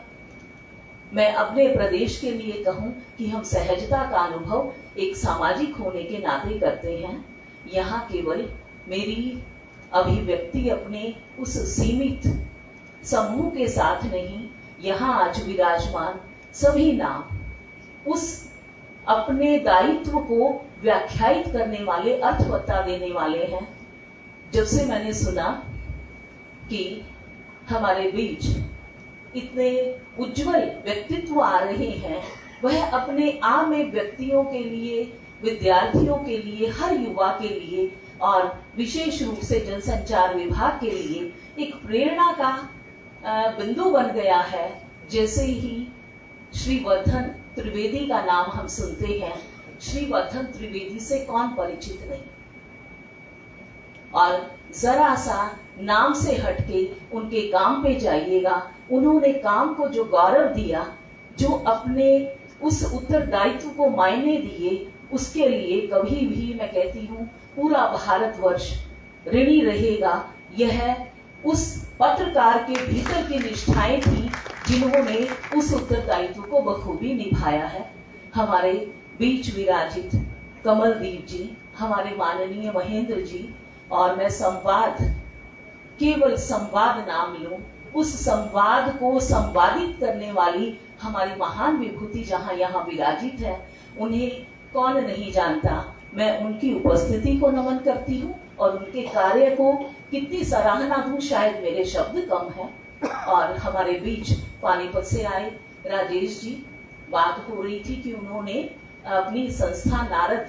मैं अपने प्रदेश के लिए कहूँ कि हम सहजता का अनुभव एक सामाजिक होने के नाते करते हैं। यहाँ केवल मेरी अभिव्यक्ति अपने उस सीमित समूह के साथ नहीं, यहाँ आज विराजमान सभी नाम उस अपने दायित्व को व्याख्यायित करने वाले, अर्थवत्ता देने वाले हैं। जब से मैंने सुना कि हमारे बीच इतने उज्जवल व्यक्तित्व आ रहे हैं, वह अपने आप में व्यक्तियों के लिए, विद्यार्थियों के लिए, हर युवा के लिए और विशेष रूप से जनसंचार विभाग के लिए एक प्रेरणा का बिंदु बन गया है। जैसे ही श्री वर्धन त्रिवेदी का नाम हम सुनते हैं, श्री वर्धन त्रिवेदी से कौन परिचित नहीं, और जरा सा नाम से हटके उनके काम पे जाइएगा। उन्होंने काम को जो गौरव दिया, जो अपने उस उत्तरदायित्व को मायने दिए, उसके लिए कभी भी मैं कहती हूँ पूरा भारतवर्ष ऋणी रहेगा। यह उस पत्रकार के भीतर की निष्ठाएं थी जिन्होंने उस उत्तरदायित्व को बखूबी निभाया है। हमारे बीच विराजित कमलदीप जी, हमारे माननीय महेंद्र जी, और मैं संवाद, केवल संवाद नाम लूं, उस संवाद को संवादित करने वाली हमारी महान विभूति जहां यहाँ विराजित है, उन्हें कौन नहीं जानता। मैं उनकी उपस्थिति को नमन करती हूँ और उनके कार्य को कितनी सराहना दूं, शायद मेरे शब्द कम है। और हमारे बीच पानीपत से आए राजेश जी, बात हो रही थी कि उन्होंने अपनी संस्था नारद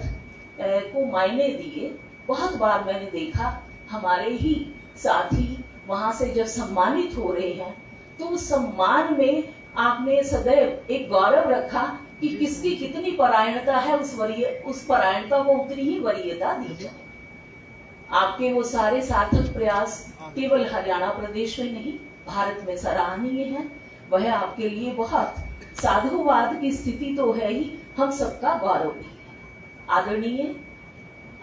को मायने दिए। बहुत बार मैंने देखा हमारे ही साथी वहां से जब सम्मानित हो रहे हैं, तो उस सम्मान में आपने सदैव एक गौरव रखा कि किसकी कितनी परायणता है, उस परायणता को उतनी ही वरीयता दी जाए। आपके वो सारे सार्थक प्रयास केवल हरियाणा प्रदेश में नहीं, भारत में सराहनीय है। वह आपके लिए बहुत साधुवाद की स्थिति तो है ही, हम सबका गौरव भी है। आदरणीय,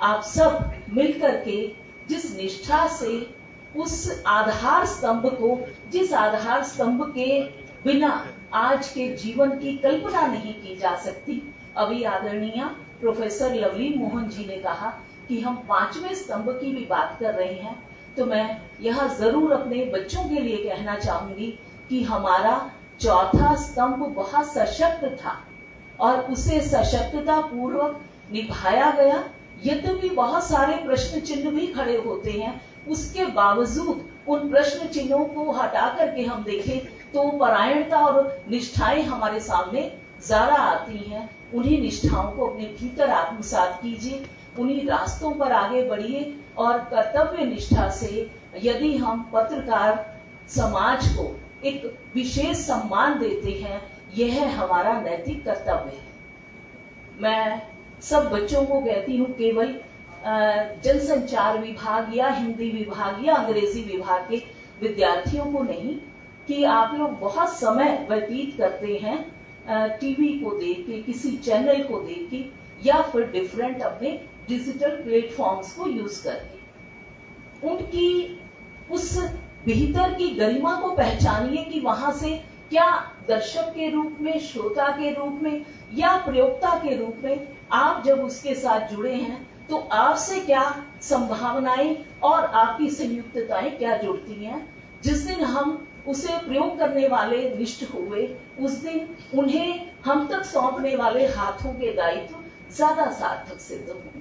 आप सब मिलकर के जिस निष्ठा से उस आधार स्तंभ को, जिस आधार स्तंभ के बिना आज के जीवन की कल्पना नहीं की जा सकती। अभी आदरणीय प्रोफेसर लवलीन मोहन जी ने कहा कि हम 5वें स्तंभ की भी बात कर रहे हैं, तो मैं यहाँ जरूर अपने बच्चों के लिए कहना चाहूंगी कि हमारा चौथा स्तंभ बहुत सशक्त था और उसे सशक्तता पूर्वक निभाया गया। यद्यपि बहुत सारे प्रश्न चिन्ह भी खड़े होते हैं, उसके बावजूद उन प्रश्न चिन्हों को हटा करके हम देखें तो परायणता और निष्ठाएं हमारे सामने ज्यादा आती हैं। उन्हीं निष्ठाओं को अपने भीतर आत्मसात कीजिए, उन्हीं रास्तों पर आगे बढ़िए और कर्तव्य निष्ठा से यदि हम पत्रकार समाज को एक विशेष सम्मान देते हैं, यह हमारा नैतिक कर्तव्य है। मैं सब बच्चों को कहती हूँ, केवल जनसंचार विभाग या हिंदी विभाग या अंग्रेजी विभाग के विद्यार्थियों को नहीं, कि आप लोग बहुत समय व्यतीत करते हैं टीवी को देख के, किसी चैनल को देख के, या फिर डिफरेंट अपने डिजिटल प्लेटफॉर्म्स को यूज करके उनकी उस भीतर की गरिमा को पहचानिए कि वहां से क्या दर्शक के रूप में, श्रोता के रूप में या प्रयोक्ता के रूप में आप जब उसके साथ जुड़े हैं तो आपसे क्या संभावनाएं और आपकी संयुक्तताएं क्या जुड़ती हैं। जिस दिन हम उसे प्रयोग करने वाले निष्ठ हुए, उस दिन उन्हें हम तक सौंपने वाले हाथों के दायित्व ज्यादा सार्थक सिद्ध होंगे।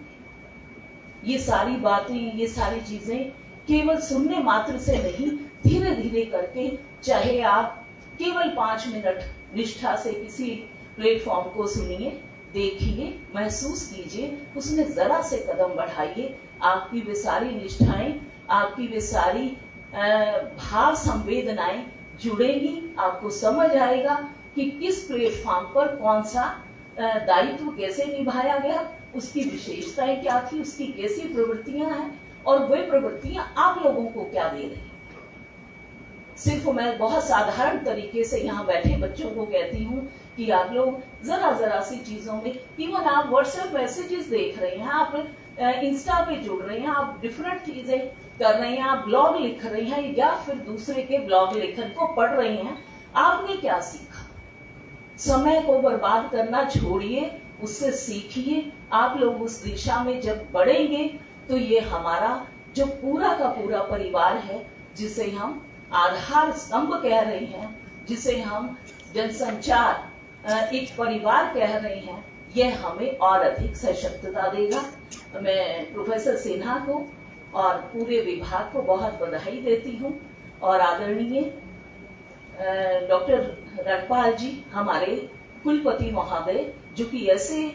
ये सारी बातें, ये सारी चीजें केवल सुनने मात्र से नहीं, धीरे धीरे करके, चाहे आप केवल 5 मिनट निष्ठा से किसी प्लेटफॉर्म को सुनिए, देखिए, महसूस कीजिए, उसमें जरा से कदम बढ़ाइए, आपकी वे सारी निष्ठाएं, आपकी वे सारी भाव संवेदनाएं जुड़ेगी। आपको समझ आएगा कि किस प्लेटफॉर्म पर कौन सा दायित्व कैसे निभाया गया, उसकी विशेषताएं क्या थी, उसकी कैसी प्रवृत्तियां हैं और वे प्रवृत्तियां आप लोगों को क्या दे रही। सिर्फ मैं बहुत साधारण तरीके से यहाँ बैठे बच्चों को कहती हूँ कि आप लोग जरा सी चीजों में, इवन आप व्हाट्सएप मैसेजेस देख रहे हैं, आप इंस्टा पे जुड़ रहे हैं, आप डिफरेंट चीजें कर रहे हैं, आप ब्लॉग लिख रहे हैं या फिर दूसरे के ब्लॉग लेखन को पढ़ रहे हैं, आपने क्या सीखा? समय को बर्बाद करना छोड़िए, उससे सीखिए। आप लोग उस दिशा में जब बढ़ेंगे तो ये हमारा जो पूरा का पूरा परिवार है, जिसे हम आधार स्तंभ कह रहे हैं, जिसे हम जनसंचार एक परिवार कह रहे हैं, यह हमें और अधिक सशक्तता देगा। मैं प्रोफेसर सिन्हा को और पूरे विभाग को बहुत बधाई देती हूँ और आदरणीय डॉक्टर रणपाल जी, हमारे कुलपति महोदय, जो कि ऐसे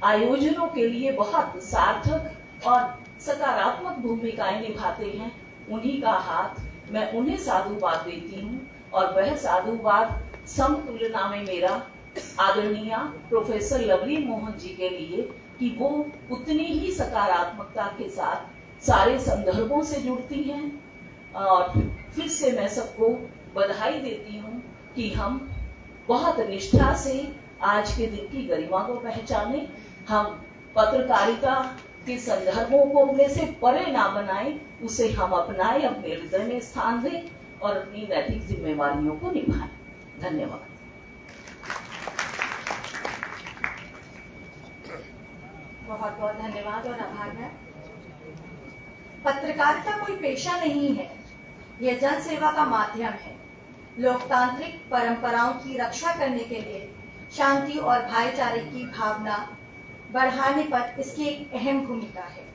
आयोजनों के लिए बहुत सार्थक और सकारात्मक भूमिकाएं निभाते हैं, उन्हीं का हाथ मैं उन्हें साधुवाद देती हूँ। और वह साधुवाद समतुलना में मेरा आदरणीय प्रोफेसर लवली मोहन जी के लिए, कि वो उतनी ही सकारात्मकता के साथ सारे संदर्भों से जुड़ती हैं। और फिर से मैं सबको बधाई देती हूँ कि हम बहुत निष्ठा से आज के दिन की गरिमा को पहचाने, हम पत्रकारिता के संदर्भों को अपने से परे ना बनाएं, उसे हम अपनाएं, अपने हृदय में स्थान दें और अपनी नैतिक जिम्मेवारियों को निभाएं। धन्यवाद।
बहुत बहुत धन्यवाद और आभार है। पत्रकारिता कोई पेशा नहीं है, यह जन सेवा का माध्यम है। लोकतांत्रिक परंपराओं की रक्षा करने के लिए शांति और भाईचारे की भावना बढ़ाने पर इसकी एक अहम भूमिका है।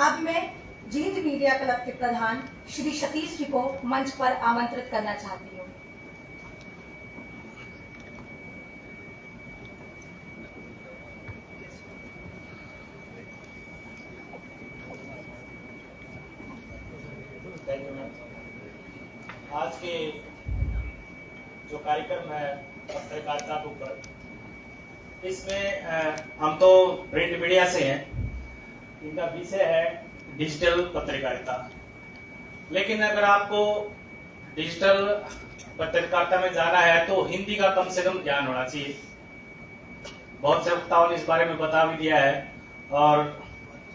अब मैं जींद मीडिया क्लब के प्रधान श्री सतीश जी को मंच पर आमंत्रित करना चाहती हूँ।
आज के जो कार्यक्रम है पत्रकारिता के ऊपर, इसमें हम तो प्रिंट मीडिया से हैं, इनका विषय है डिजिटल पत्रकारिता। लेकिन अगर आपको डिजिटल पत्रकारिता में जाना है तो हिंदी का कम से कम ज्ञान होना चाहिए। बहुत से वक्ताओं ने इस बारे में बता भी दिया है और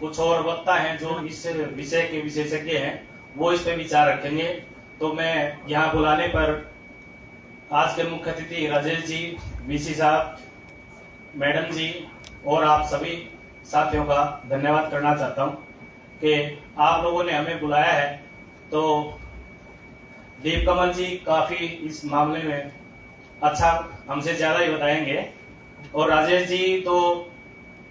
कुछ और वक्ता हैं जो इस विषय के विशेषज्ञ हैं, वो इस पे विचार रखेंगे। तो मैं यहाँ बुलाने पर आज के मुख्य अतिथि राजेश जी, वीसी साहब, मैडम जी और आप सभी साथियों का धन्यवाद करना चाहता हूँ कि आप लोगों ने हमें बुलाया है। तो दीप कमल जी काफी इस मामले में अच्छा हमसे ज्यादा ही बताएंगे और राजेश जी तो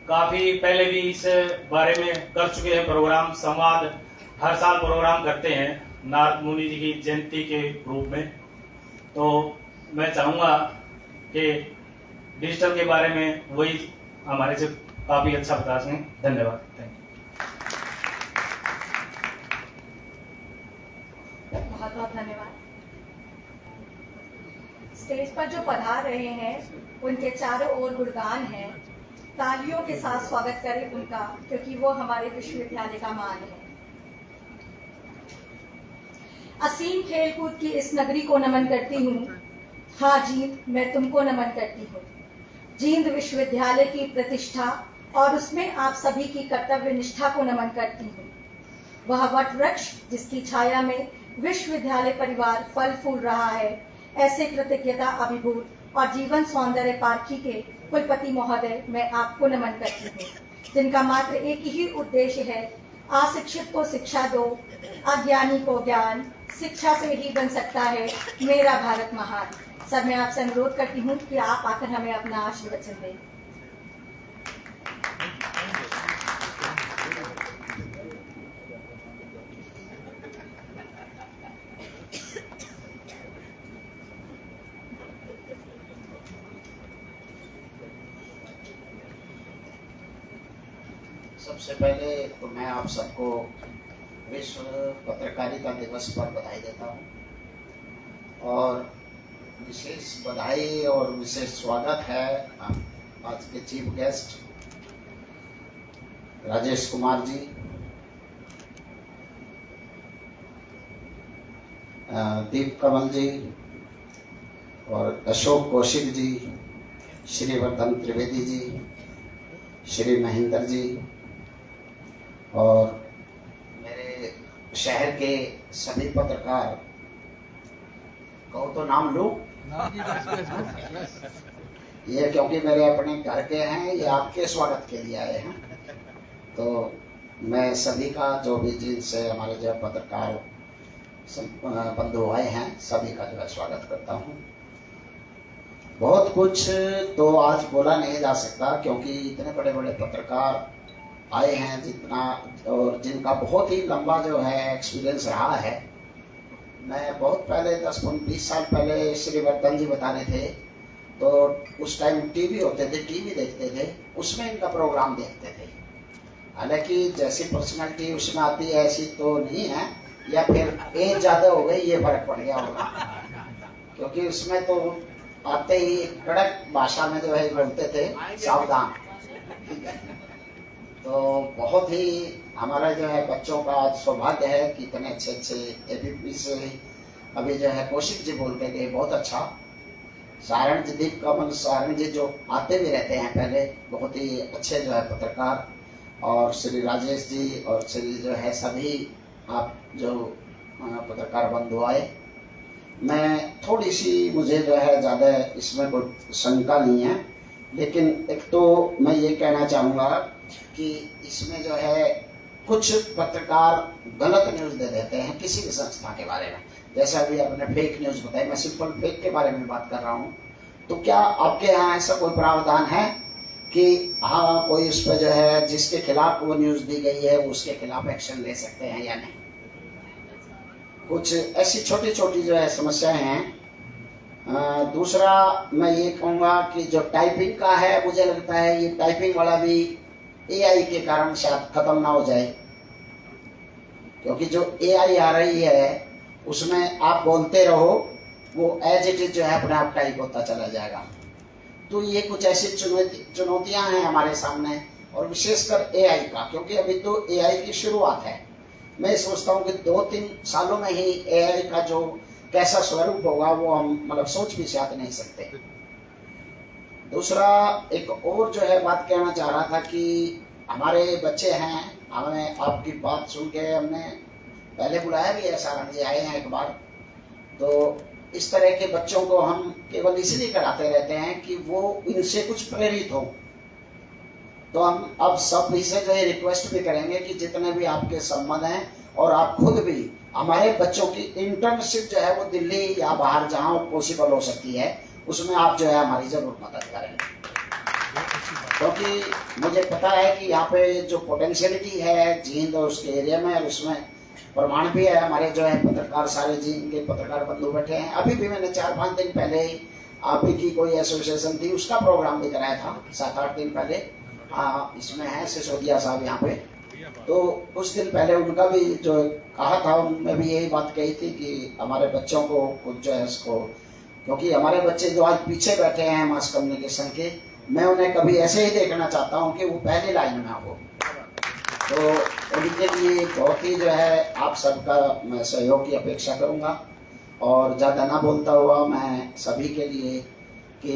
काफी पहले भी इस बारे में कर चुके हैं प्रोग्राम, संवाद हर साल प्रोग्राम करते हैं नारद मुनि जी की जयंती के रूप में। तो मैं चाहूंगा कि डिजिटल के बारे में वही हमारे से काफी अच्छा बता सकें। धन्यवाद।
बहुत बहुत धन्यवाद। स्टेज पर जो पधार रहे हैं उनके चारों ओर गुणगान है। तालियों के साथ स्वागत करें उनका, क्योंकि वो हमारे विश्वविद्यालय का मान है। असीम खेलकूद की इस नगरी को नमन करती हूँ। हाँ जींद, मैं तुमको नमन करती हूँ। जींद विश्वविद्यालय की प्रतिष्ठा और उसमें आप सभी की कर्तव्य निष्ठा को नमन करती हूँ। वह वट वृक्ष जिसकी छाया में विश्वविद्यालय परिवार फल फूल रहा है, ऐसे कृतज्ञता अभिभूत और जीवन सौंदर्य पारखी के कुलपति महोदय, मैं आपको नमन करती हूँ, जिनका मात्र एक ही उद्देश्य है, अशिक्षित को शिक्षा दो, अज्ञानी को ज्ञान, शिक्षा से ही बन सकता है मेरा भारत महान। सर, मैं आपसे अनुरोध करती हूँ कि आप आकर हमें अपना आशीर्वचन दें।
सबसे पहले तो मैं आप सबको विश्व पत्रकारिता दिवस पर बधाई देता हूँ और विशेष बधाई और विशेष स्वागत है आज के चीफ गेस्ट राजेश कुमार जी, दीप कमल जी और अशोक कौशिक जी, श्रीवर्धन त्रिवेदी जी, श्री महेंद्र जी और मेरे शहर के सभी पत्रकार। कहो तो नाम लूं? ये क्योंकि मेरे अपने घर के हैं, ये आपके स्वागत के लिए आए हैं, तो मैं सभी का जो भी जिनसे हमारे जो पत्रकार बंधु आए हैं सभी का जो है स्वागत करता हूँ। बहुत कुछ तो आज बोला नहीं जा सकता क्योंकि इतने बड़े बड़े पत्रकार आए हैं जितना और जिनका बहुत ही लंबा जो है एक्सपीरियंस रहा है। मैं बहुत पहले 10-20 साल पहले श्रीवर्धन जी बता रहे थे, तो उस टाइम टीवी होते थे, टीवी देखते थे, उसमें इनका प्रोग्राम देखते थे। हालांकि जैसी पर्सनालिटी उसमें आती है ऐसी तो नहीं है, या फिर एज ज़्यादा हो गई ये फर्क पड़ गया होगा, क्योंकि उसमें तो आते ही कड़क भाषा में जो है बोलते थे, सावधान। तो बहुत ही हमारा जो है बच्चों का सौभाग्य है कि इतने अच्छे अच्छे एबीपी से अभी जो है कौशिक जी बोल के गए, बहुत अच्छा। सारण जी, दीप कमल सारण जी जो आते भी रहते हैं पहले, बहुत ही अच्छे जो है पत्रकार, और श्री राजेश जी और श्री जो है सभी आप जो पत्रकार बंधु आए। मैं थोड़ी सी मुझे जो है ज़्यादा इसमें कोई शंका नहीं है, लेकिन एक तो मैं ये कहना चाहूँगा कि इसमें जो है कुछ पत्रकार गलत न्यूज़ दे देते हैं किसी भी संस्था के बारे में, जैसे अभी आपने फेक न्यूज़ बताई, मैं सिंपल फेक के बारे में बात कर रहा हूँ। तो क्या आपके यहाँ ऐसा कोई प्रावधान है कि हाँ कोई उस पर जो है जिसके खिलाफ वो न्यूज़ दी गई है उसके खिलाफ एक्शन ले सकते हैं या नहीं? कुछ ऐसी छोटी छोटी जो है समस्याएं हैं। दूसरा मैं ये कहूँगा कि जो टाइपिंग का है, मुझे लगता है ये टाइपिंग वाला भी एआई के कारण शायद खत्म ना हो जाए, क्योंकि जो एआई आ रही है उसमें आप बोलते रहो, वो एज इट इज जो है अपने आप टाइप होता चला जाएगा। तो ये कुछ ऐसी चुनौतियां हैं हमारे सामने, और विशेषकर एआई का, क्योंकि अभी तो एआई की शुरुआत है। मैं सोचता हूँ कि 2-3 सालों में ही एआई का जो कैसा स्वरूप होगा वो हम मतलब सोच भी शायद नहीं सकते। दूसरा एक और जो है बात कहना चाह रहा था कि हमारे बच्चे हैं, हमें आपकी बात सुन के हमने पहले बुलाया भी है, सारण जी आए हैं एक बार, तो इस तरह के बच्चों को हम केवल इसलिए कराते रहते हैं कि वो इनसे कुछ प्रेरित हो। तो हम अब सब से जो है रिक्वेस्ट भी करेंगे कि जितने भी आपके संबंध हैं और आप खुद भी, हमारे बच्चों की इंटर्नशिप जो है वो दिल्ली या बाहर जहाँ पॉसिबल हो सकती है उसमें आप जो है हमारी जरूर मदद करें, क्योंकि मुझे पता है कि यहाँ पे जो पोटेंशियलिटी है जींद और उसके एरिया में, और उसमें प्रमाण भी है। हमारे जो है पत्रकार सारे जींद के पत्रकार बंधु बैठे हैं। अभी भी मैंने 4-5 दिन पहले ही आप ही की कोई एसोसिएशन थी, उसका प्रोग्राम भी कराया था 7-8 दिन पहले। इसमें है सिसोदिया साहब यहाँ पे, तो कुछ दिन पहले उनका भी जो कहा था, उनमें भी यही बात कही थी कि हमारे बच्चों को कुछ जो है इसको, क्योंकि हमारे बच्चे जो आज पीछे बैठे हैं मास कम्युनिकेशन के, मैं उन्हें कभी ऐसे ही देखना चाहता हूं कि वो पहली लाइन में हो। तो उनके लिए बहुत ही जो है आप सबका मैं सहयोग की अपेक्षा करूंगा। और ज़्यादा ना बोलता हुआ मैं सभी के लिए कि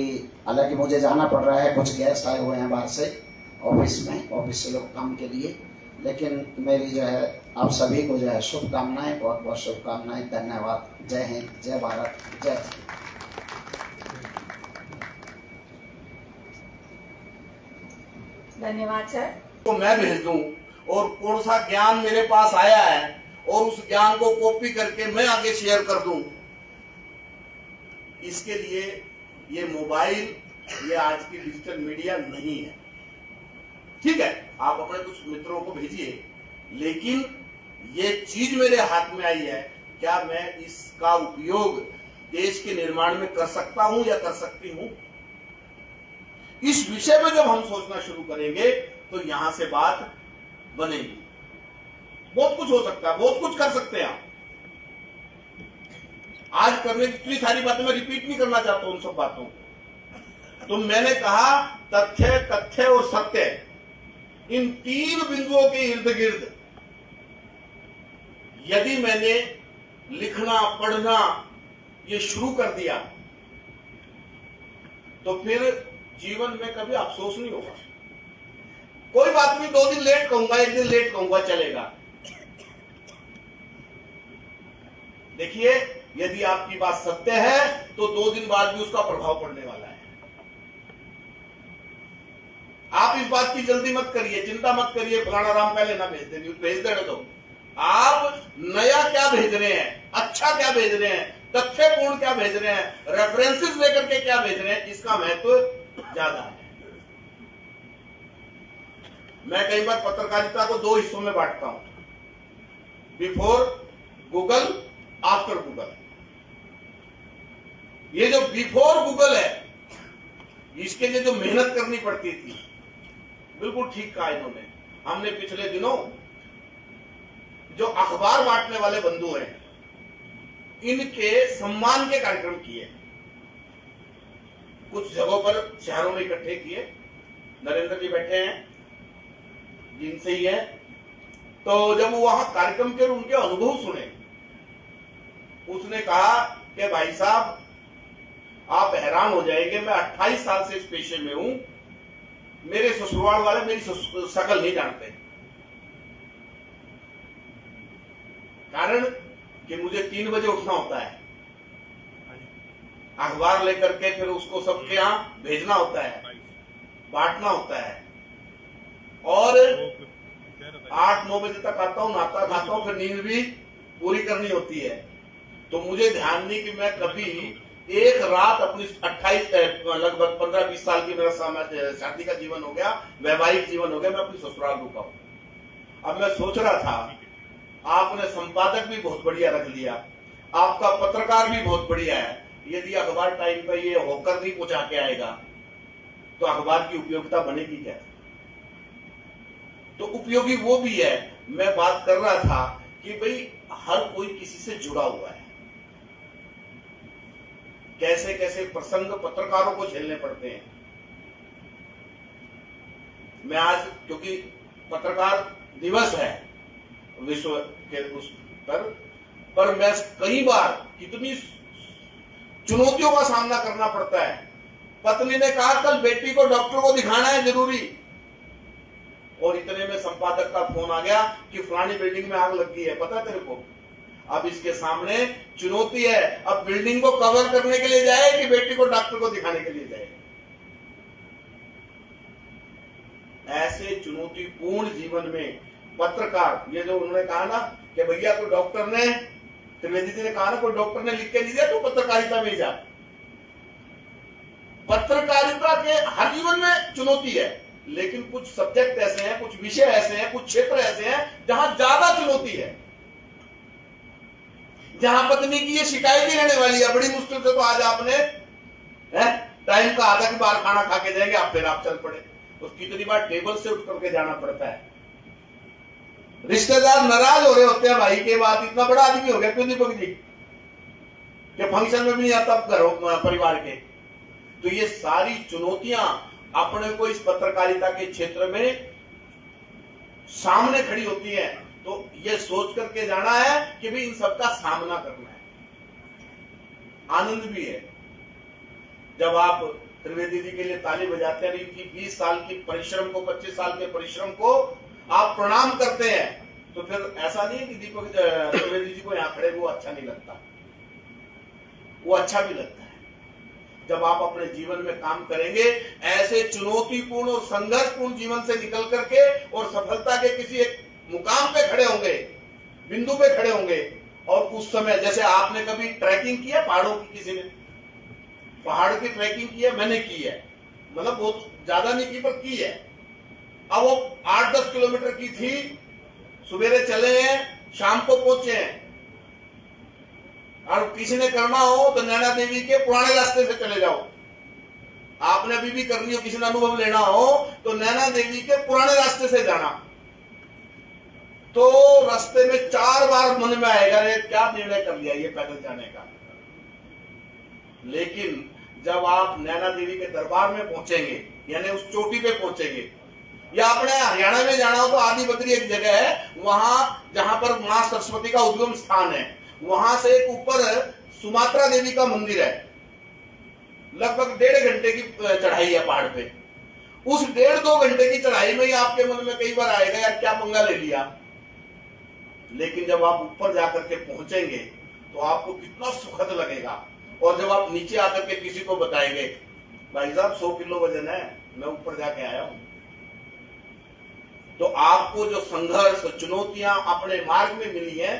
हालांकि मुझे जाना पड़ रहा है, कुछ गेस्ट आए हुए हैं बाहर से ऑफिस में, ऑफिस से लोग काम के लिए, लेकिन मेरी जो है आप सभी को जो है शुभकामनाएं, बहुत बहुत शुभकामनाएं। धन्यवाद। जय हिंद, जय भारत, जय।
धन्यवाद सर।
तो मैं भेज दूं और कौन सा ज्ञान मेरे पास आया है और उस ज्ञान को कॉपी करके मैं आगे शेयर कर दूं, इसके लिए ये मोबाइल, ये आज की डिजिटल मीडिया नहीं है। ठीक है, आप अपने कुछ मित्रों को भेजिए, लेकिन ये चीज मेरे हाथ में आई है, क्या मैं इसका उपयोग देश के निर्माण में कर सकता हूं या कर सकती हूं? इस विषय में जब हम सोचना शुरू करेंगे तो यहां से बात बनेगी। बहुत कुछ हो सकता है, बहुत कुछ कर सकते हैं आप। आज करने की इतनी सारी बातें मैं रिपीट नहीं करना चाहता उन सब बातों को। तो मैंने कहा तथ्य, कथ्य और सत्य, इन तीन बिंदुओं के इर्द गिर्द यदि मैंने लिखना पढ़ना ये शुरू कर दिया तो फिर जीवन में कभी अफसोस नहीं होगा। कोई बात नहीं, 2 दिन लेट कहूंगा, 1 दिन लेट कहूंगा, चलेगा। देखिए, यदि आपकी बात सत्य है तो 2 दिन बाद भी उसका प्रभाव पड़ने वाला है। आप इस बात की जल्दी मत करिए, चिंता मत करिए फलाना राम पहले ना भेज देनी, भेज देने दो। आप नया क्या भेज रहे हैं, अच्छा क्या भेज रहे हैं, तथ्यपूर्ण क्या भेज रहे हैं, रेफरेंसेस लेकर के क्या भेज रहे हैं, इसका महत्व ज्यादा है। मैं कई बार पत्रकारिता को 2 हिस्सों में बांटता हूं, बिफोर गूगल, आफ्टर गूगल। ये जो बिफोर गूगल है, इसके लिए जो मेहनत करनी पड़ती थी, बिल्कुल ठीक कहा इन्होंने। हमने पिछले दिनों जो अखबार बांटने वाले बंधु हैं, इनके सम्मान के कार्यक्रम किए, कुछ जगहों पर शहरों में इकट्ठे किए। नरेंद्र जी बैठे हैं, जिनसे ही है। तो जब वहां कार्यक्रम के उनके अनुभव सुने, उसने कहा कि भाई साहब आप हैरान हो जाएंगे, मैं 28 साल से इस पेशे में हूं, मेरे ससुराल वाले मेरी शकल नहीं जानते। कारण कि मुझे 3 बजे उठना होता है, अखबार लेकर के फिर उसको सबके यहां भेजना होता है, बांटना होता है, और 8-9 बजे तक आता हूं, नहाता खाता हूं, फिर नींद भी पूरी करनी होती है। तो मुझे ध्यान नहीं कि मैं कभी एक रात अपनी 28 लगभग 15-20 साल की मेरा शादी का जीवन हो गया, वैवाहिक जीवन हो गया, मैं अपनी ससुराल रुका हूं। अब मैं सोच रहा था, आपने संपादक भी बहुत बढ़िया रख लिया, आपका पत्रकार भी बहुत बढ़िया है, यदि अखबार टाइम पे ये होकर नहीं पहुंचा के आएगा तो अखबार की उपयोगिता बनेगी क्या? तो उपयोगी वो भी है। मैं बात कर रहा था कि भाई हर कोई किसी से जुड़ा हुआ है, कैसे कैसे प्रसंग पत्रकारों को झेलने पड़ते हैं। मैं आज, क्योंकि पत्रकार दिवस है विश्व के उस पर मैं कई बार कितनी चुनौतियों का सामना करना पड़ता है। पत्नी ने कहा कल बेटी को डॉक्टर को दिखाना है जरूरी, और इतने में संपादक का फोन आ गया कि फलानी बिल्डिंग में आग लग गई है, पता तेरे को? अब इसके सामने चुनौती है, अब बिल्डिंग को कवर करने के लिए जाए कि बेटी को डॉक्टर को दिखाने के लिए जाए। ऐसे चुनौतीपूर्ण जीवन में पत्रकार, ये जो उन्होंने कहा ना कि भैया तो डॉक्टर ने, त्रिवेदी जी ने कहा ना कोई डॉक्टर ने लिख के नहीं दिया तो पत्रकारिता में जा। पत्रकारिता के हर जीवन में चुनौती है, लेकिन कुछ सब्जेक्ट ऐसे हैं, कुछ विषय ऐसे हैं, कुछ क्षेत्र ऐसे हैं जहां ज्यादा चुनौती है, जहां पत्नी की ये शिकायत ही रहने वाली है। बड़ी मुश्किल से तो आज आपने टाइम का आधा की बार खाना खा के जाएंगे, आप फिर आप चल पड़े, तो कितनी बार टेबल से उठ करके जाना पड़ता है। रिश्तेदार नाराज हो रहे होते हैं भाई के बाद, इतना बड़ा आदमी हो गया क्यों दीपक जी कि फंक्शन में भी नहीं आता घरों परिवार के। तो ये सारी चुनौतियां अपने को इस पत्रकारिता के क्षेत्र में सामने खड़ी होती है, तो ये सोच करके जाना है कि भी इन सबका सामना करना है। आनंद भी है जब आप त्रिवेदी जी के लिए ताली बजाते हैं, इनकी 20 साल की परिश्रम को, 25 साल के परिश्रम को आप प्रणाम करते हैं, तो फिर ऐसा नहीं है कि दीपक त्रिवेदी जी को यहाँ खड़े वो अच्छा नहीं लगता, वो अच्छा भी लगता है। जब आप अपने जीवन में काम करेंगे ऐसे चुनौतीपूर्ण और संघर्षपूर्ण जीवन से निकल करके और सफलता के किसी एक मुकाम पे खड़े होंगे, बिंदु पे खड़े होंगे, और उस समय जैसे आपने कभी ट्रैकिंग किया पहाड़ों की, किसी ने पहाड़ की ट्रैकिंग की है, मैंने की है, मतलब बहुत ज्यादा नहीं की पर की है। अब वो 8-10 किलोमीटर की थी, सवेरे चले हैं, शाम को पहुंचे हैं, और किसी ने करना हो तो नैना देवी के पुराने रास्ते से चले जाओ। आपने अभी भी करनी हो, किसी ने अनुभव लेना हो तो नैना देवी के पुराने रास्ते से जाना। तो रास्ते में 4 बार मन में आएगा रे क्या निर्णय कर लिया ये पैदल जाने का। लेकिन जब आप नैना देवी के दरबार में पहुंचेंगे, यानी उस चोटी पे पहुंचेंगे, या अपने हरियाणा में जाना हो तो आदि बद्री एक जगह है, वहां जहां पर मां सरस्वती का उद्गम स्थान है, वहां से एक ऊपर सुमात्रा देवी का मंदिर है, लगभग 1.5 घंटे की चढ़ाई है पहाड़ पे। उस 1.5-2 घंटे की चढ़ाई में ही आपके मन में कई बार आएगा यार क्या पंगा ले लिया। लेकिन जब आप ऊपर जाकर के पहुंचेंगे तो आपको कितना सुखद लगेगा, और जब आप नीचे आकर के किसी को बताएंगे भाई साहब 100 किलो वजन है, मैं ऊपर जाके आया हूं, तो आपको जो संघर्ष चुनौतियां अपने मार्ग में मिली है,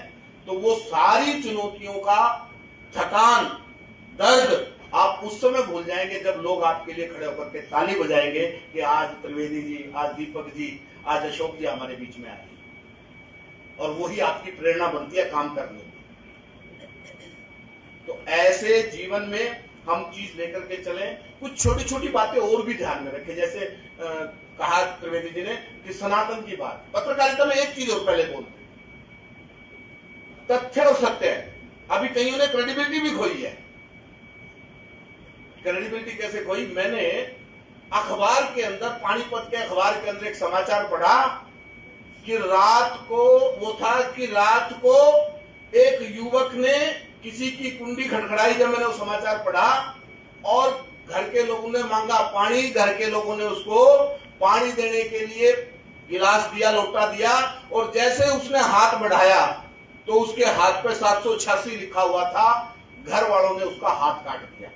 तो वो सारी चुनौतियों का थकान दर्द आप उस समय भूल जाएंगे जब लोग आपके लिए खड़े होकर के ताली बजाएंगे कि आज त्रिवेदी जी, आज दीपक जी, आज अशोक जी हमारे बीच में आए, और वही आपकी प्रेरणा बनती है काम करने की। तो ऐसे जीवन में हम चीज लेकर के चलें, कुछ छोटी छोटी बातें और भी ध्यान में रखें। जैसे कहा त्रिवेदी जी ने कि सनातन की बात, पत्रकारिता में एक चीज और पहले बोलते, तथ्य और सत्य है। अभी कईयों ने क्रेडिबिलिटी भी खोई है। क्रेडिबिलिटी कैसे खोई? मैंने अखबार के अंदर, पानीपत के अखबार के अंदर एक समाचार पढ़ा कि रात को एक युवक ने किसी की कुंडी खड़खड़ाई। जब मैंने वो समाचार पढ़ा और घर के लोगों ने मांगा पानी, घर के लोगों ने उसको पानी देने के लिए गिलास दिया, लोटा दिया, और जैसे उसने हाथ बढ़ाया तो उसके हाथ पे 786 लिखा हुआ था। घर वालों ने उसका हाथ काट दिया।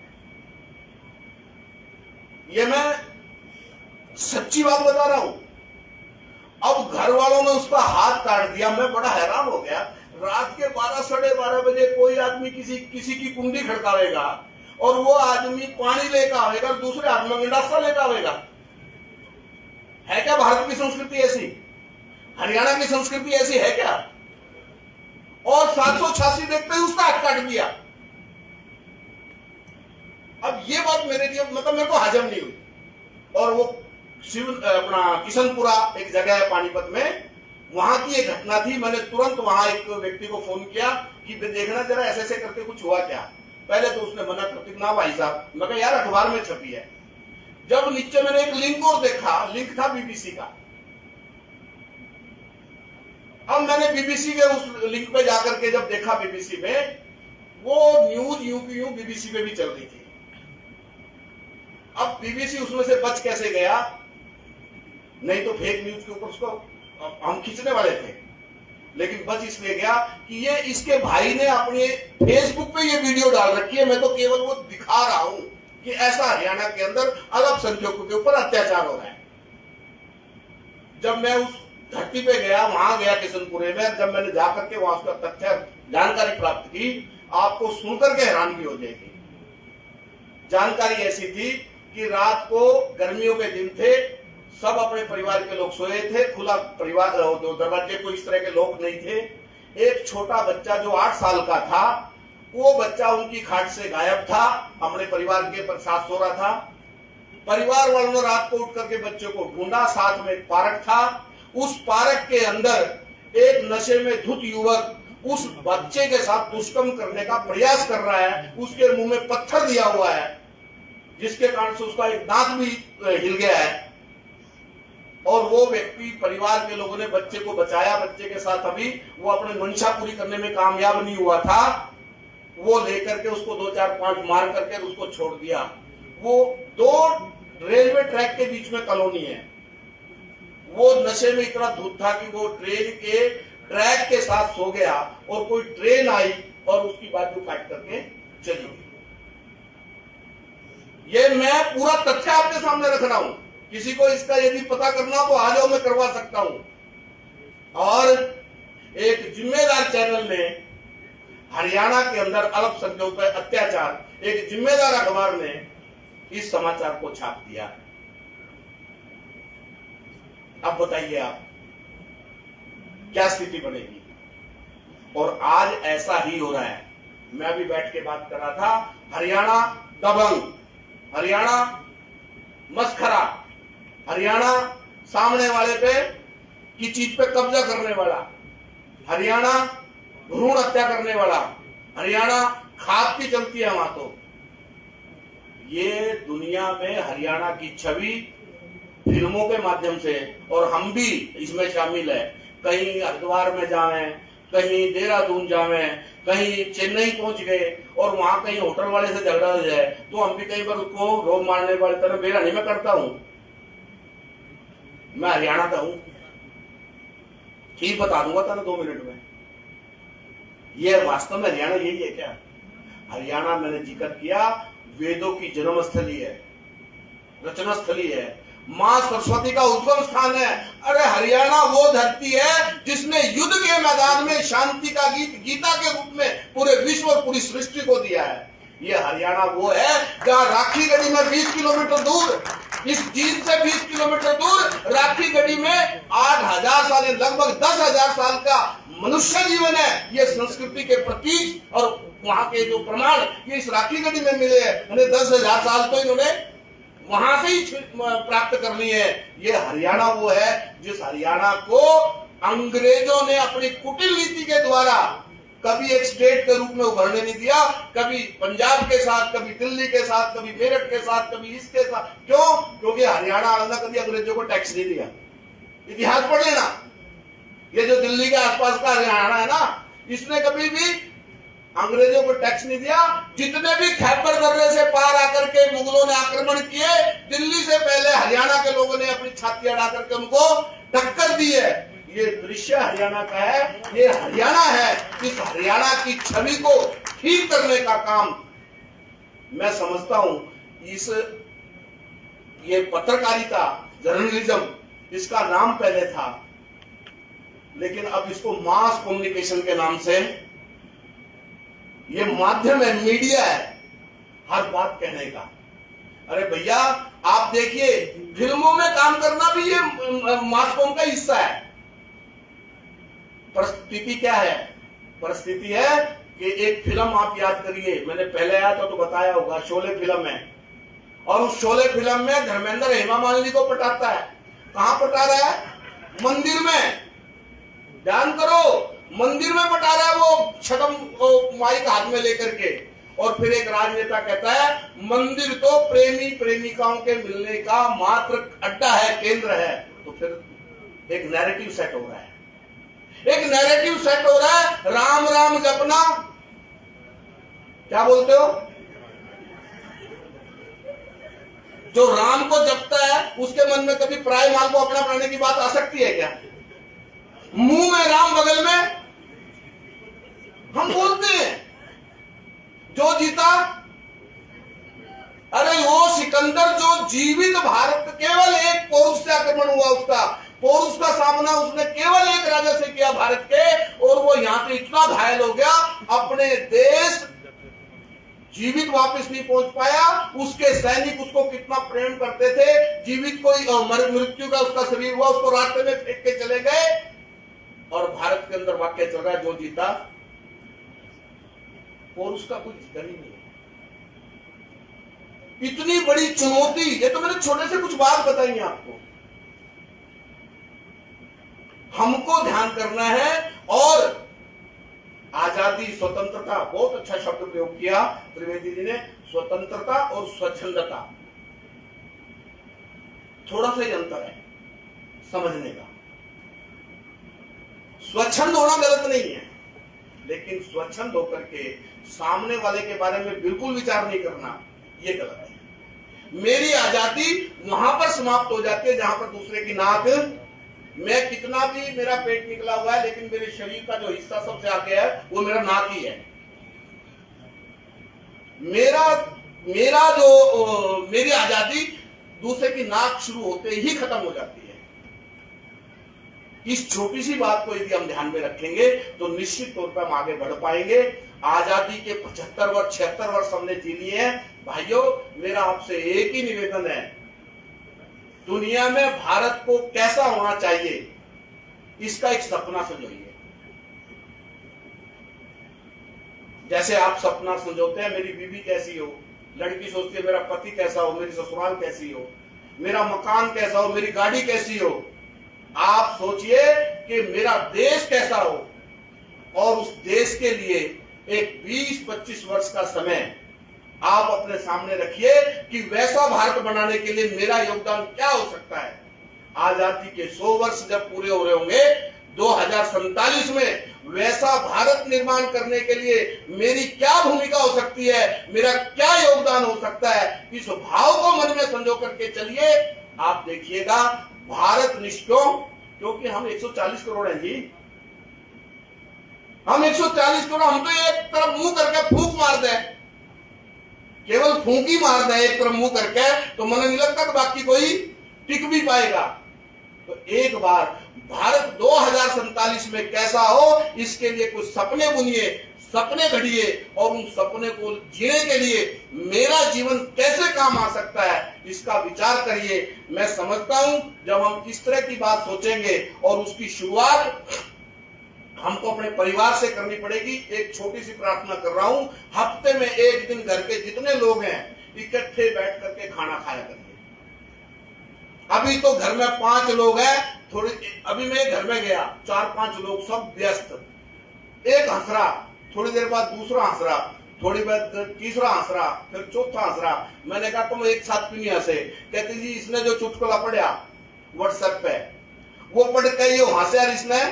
ये मैं सच्ची बात बता रहा हूं। अब घर वालों ने उसका हाथ काट दिया। मैं बड़ा हैरान हो गया। रात के 12-12:30 बजे कोई आदमी किसी की कुंडी खड़कावेगा और वो आदमी पानी लेकर आवेगा, दूसरे हाथ में गंडासा लेकर आवेगा। है क्या भारत की संस्कृति ऐसी? हरियाणा की संस्कृति ऐसी है क्या? और 786 देखते ही उसका हाथ काट दिया। अब ये बात मेरे लिए मेरे को हजम नहीं हुई। और वो अपना किशनपुरा एक जगह है पानीपत में, वहां की एक घटना थी। मैंने तुरंत वहां एक व्यक्ति को फोन किया कि देखना जरा ऐसे ऐसे करके कुछ हुआ क्या। पहले तो उसने मना कर दिया, ना भाई साहब। मैं कहा यार अखबार में छपी है। जब नीचे मैंने एक लिंक और देखा, लिंक था बीबीसी का। अब मैंने बीबीसी के उस लिंक पे जाकर के जब देखा बीबीसी में, वो न्यूज यूं की यूं बीबीसी पे भी चल रही थी। अब बीबीसी उसमें से बच कैसे गया? नहीं तो फेक न्यूज के ऊपर उसको हम खींचने वाले थे, लेकिन बच इसलिए गया कि ये इसके भाई ने अपने फेसबुक पे ये वीडियो डाल रखी है। मैं तो केवल वो दिखा रहा हूं कि ऐसा हरियाणा के अंदर अल्पसंख्यकों के ऊपर अत्याचार हो रहा है। जब मैं उस धरती पे गया, वहां गया किशनपुरे में, जब मैंने जाकर के वहां उसका तथ्य जानकारी प्राप्त की, आपको सुनकर के हैरानगी हो जाएगी। जानकारी ऐसी थी कि रात को गर्मियों के दिन थे, सब अपने परिवार के लोग सोए थे, खुला परिवार, दरवाजे कोई इस तरह के लोग नहीं थे। एक छोटा बच्चा जो 8 साल का था, वो बच्चा उनकी खाट से गायब था, अपने परिवार के साथ सो रहा था। परिवार वालों ने रात को उठ करके बच्चों को ढूंढा। साथ में एक पार्क था, उस पार्क के अंदर एक नशे में धुत युवक उस बच्चे के साथ दुष्कर्म करने का प्रयास कर रहा है, उसके मुंह में पत्थर दिया हुआ है, जिसके कारण से उसका एक दांत भी हिल गया है, और वो व्यक्ति, परिवार के लोगों ने बच्चे को बचाया, बच्चे के साथ अभी वो अपने मंशा पूरी करने में कामयाब नहीं हुआ था, वो लेकर के उसको 2-4-5 मार करके उसको छोड़ दिया। वो 2 रेलवे ट्रैक के बीच में कॉलोनी है, वो नशे में इतना धुत था कि वो ट्रेन के ट्रैक के साथ सो गया, और कोई ट्रेन आई और उसकी बाजू काट करके चली गई। ये मैं पूरा तथ्य आपके सामने रख रहा हूं, किसी को इसका यदि पता करना तो आ जाओ, मैं करवा सकता हूं। और एक जिम्मेदार चैनल ने हरियाणा के अंदर अल्पसंख्यकों पर अत्याचार, एक जिम्मेदार अखबार ने इस समाचार को छाप दिया। अब बताइए आप क्या स्थिति बनेगी। और आज ऐसा ही हो रहा है। मैं अभी बैठ के बात कर रहा था, हरियाणा दबंग, हरियाणा मस्खरा, हरियाणा सामने वाले पे की चीज पे कब्जा करने वाला, हरियाणा भ्रूण हत्या करने वाला, हरियाणा खाद की चलती है वहां। तो ये दुनिया में हरियाणा की छवि फिल्मों के माध्यम से, और हम भी इसमें शामिल है, कहीं हरिद्वार में जावे, कहीं देहरादून जावे, कहीं चेन्नई पहुंच गए और वहां कहीं होटल वाले से झगड़ा हो जाए तो हम भी कई बार उसको रोब मारने वाले तरह बेरानी में करता हूं। मैं हरियाणा का हूं, ठीक बता दूंगा तेरे 2 मिनट में। ये वास्तव में हरियाणा यही है क्या? हरियाणा मैंने जिक्र किया, वेदों की जन्मस्थली है, रचना स्थली है, मां सरस्वती का उद्गम स्थान है। अरे हरियाणा वो धरती है जिसने युद्ध के मैदान में शांति का गीत गीता के रूप में पूरे विश्व और पूरी सृष्टि को दिया है। ये हरियाणा वो है जहां राखी गढ़ी में 20 किलोमीटर दूर, इस जींद से 20 किलोमीटर दूर राखी गढ़ी में 8,000 साल, लगभग 10,000 साल का मनुष्य जीवन है। ये संस्कृति के प्रतीक और वहां के जो प्रमाण ये इस राखी गढ़ी में मिले हैं। 10,000 साल तो इन्होंने वहां से ही प्राप्त करनी है। ये हरियाणा वो है जिस हरियाणा को अंग्रेजों ने अपनी कुटिल नीति के द्वारा कभी एक स्टेट के रूप में उभरने नहीं दिया, कभी पंजाब के साथ, कभी दिल्ली के साथ, कभी मेरठ के साथ, कभी इसके साथ। क्यों? क्योंकि हरियाणा वाला कभी अंग्रेजों को टैक्स नहीं दिया। इतिहास पढ़ लेना, ये जो दिल्ली के आसपास का हरियाणा है ना, इसने कभी भी अंग्रेजों को टैक्स नहीं दिया। जितने भी खैबर दर्रे से पार आकर के मुगलों ने आक्रमण किए, दिल्ली से पहले हरियाणा के लोगों ने अपनी छाती अड़ा करके उनको टक्कर दी है। ये दृश्य हरियाणा का है, ये हरियाणा है। इस हरियाणा की छवि को ठीक करने का काम मैं समझता हूं। ये पत्रकारिता, जर्नलिज्म, इसका नाम पहले था, लेकिन अब इसको मास कम्युनिकेशन के नाम से, ये माध्यम है, मीडिया है हर बात कहने का। अरे भैया आप देखिए, फिल्मों में काम करना भी ये मास कॉम का हिस्सा है। परिस्थिति क्या है? परिस्थिति है कि एक फिल्म आप याद करिए, मैंने पहले आया था तो बताया होगा, शोले फिल्म है, और उस शोले फिल्म में धर्मेंद्र हेमा मालिनी को पटाता है। कहां पटा रहा है? मंदिर में। ध्यान करो, मंदिर में पटा रहा है वो छठम माइक हाथ में लेकर के। और फिर एक राजनेता कहता है मंदिर तो प्रेमी प्रेमिकाओं के मिलने का मात्र अड्डा है, केंद्र है। तो फिर एक नैरेटिव सेट हो रहा है, एक नैरेटिव सेट हो रहा है। राम राम जपना, क्या बोलते हो? जो राम को जपता है उसके मन में कभी पराय माल को अपना बनाने की बात आ सकती है क्या? मुंह में राम, बगल में हम बोलते हैं जो जीता। अरे वो सिकंदर जो जीवित भारत, केवल एक पौरुष से आक्रमण हुआ, उसका पौरुष का सामना उसने केवल एक राजा से किया भारत के, और वो यहां से इतना घायल हो गया, अपने देश जीवित वापस नहीं पहुंच पाया। उसके सैनिक उसको कितना प्रेम करते थे, जीवित कोई मृत्यु का उसका शरीर हुआ, उसको रास्ते में फेंक के चले गए। और भारत के अंदर वाक्य चल रहा है जो जीता, और उसका कोई जिक्र ही नहीं है। इतनी बड़ी चुनौती, ये तो मैंने छोटे से कुछ बात बताई है आपको। हमको ध्यान करना है। और आजादी, स्वतंत्रता, बहुत अच्छा शब्द प्रयोग किया त्रिवेदी जी ने, स्वतंत्रता और स्वच्छंदता, थोड़ा सा ही अंतर है समझने का। स्वच्छंद होना गलत नहीं है, लेकिन स्वच्छंद होकर के सामने वाले के बारे में बिल्कुल विचार नहीं करना, यह गलत है। मेरी आजादी वहां पर समाप्त हो जाती है जहां पर दूसरे की नाक, मैं कितना भी मेरा पेट निकला हुआ है लेकिन मेरे शरीर का जो हिस्सा सबसे आगे है वो मेरा नाक ही है। मेरी आजादी दूसरे की नाक शुरू होते ही खत्म हो जाती है। इस छोटी सी बात को यदि हम ध्यान में रखेंगे तो निश्चित तौर पर हम आगे बढ़ पाएंगे। आजादी के 75 वर्ष 76 वर्ष हमने जी लिए हैं। भाइयों, मेरा आपसे एक ही निवेदन है, दुनिया में भारत को कैसा होना चाहिए इसका एक सपना संजोइए। जैसे आप सपना संजोते हैं मेरी बीवी कैसी हो, लड़की सोचती है मेरा पति कैसा हो, मेरी ससुराल कैसी हो, मेरा मकान कैसा हो, मेरी गाड़ी कैसी हो। आप सोचिए कि मेरा देश कैसा हो, और उस देश के लिए एक 20-25 वर्ष का समय आप अपने सामने रखिए कि वैसा भारत बनाने के लिए मेरा योगदान क्या हो सकता है। आजादी के 100 वर्ष जब पूरे हो रहे होंगे 2047 में, वैसा भारत निर्माण करने के लिए मेरी क्या भूमिका हो सकती है, मेरा क्या योगदान हो सकता है, इस भाव को मन में संजो करके चलिए। आप देखिएगा भारत निष्ठों, क्योंकि हम 140 करोड़ हैं जी, हम 140 करोड़, हम तो एक तरफ मुंह करके फूंक मार दें, केवल फूंकी मार दें एक तरफ मुंह करके, तो मन नहीं लगता कि बाकी कोई टिक भी पाएगा। तो एक बार भारत 2047 में कैसा हो, इसके लिए कुछ सपने बुनिए, सपने घड़िए, और उन सपने को जीने के लिए मेरा जीवन कैसे काम आ सकता है इसका विचार करिए। मैं समझता हूं जब हम इस तरह की बात सोचेंगे, और उसकी शुरुआत हमको अपने परिवार से करनी पड़ेगी। एक छोटी सी प्रार्थना कर रहा हूं, हफ्ते में एक दिन घर के जितने लोग हैं इकट्ठे बैठ करके खाना खाया करिए। अभी तो घर में 5 लोग हैं, थोड़ी अभी मैं घर में गया, 4-5 लोग सब व्यस्त, एक हंस रहा, थोड़ी देर बाद दूसरा हंस रहा, थोड़ी देर तीसरा हंस रहा, फिर चौथा हंस रहा। मैंने कहा तुम एक साथ क्यों नहीं हंसे? कहते जी इसने जो चुटकुला पढ़ा व्हाट्सएप पे, वो पढ़ के ये हंसे और इसने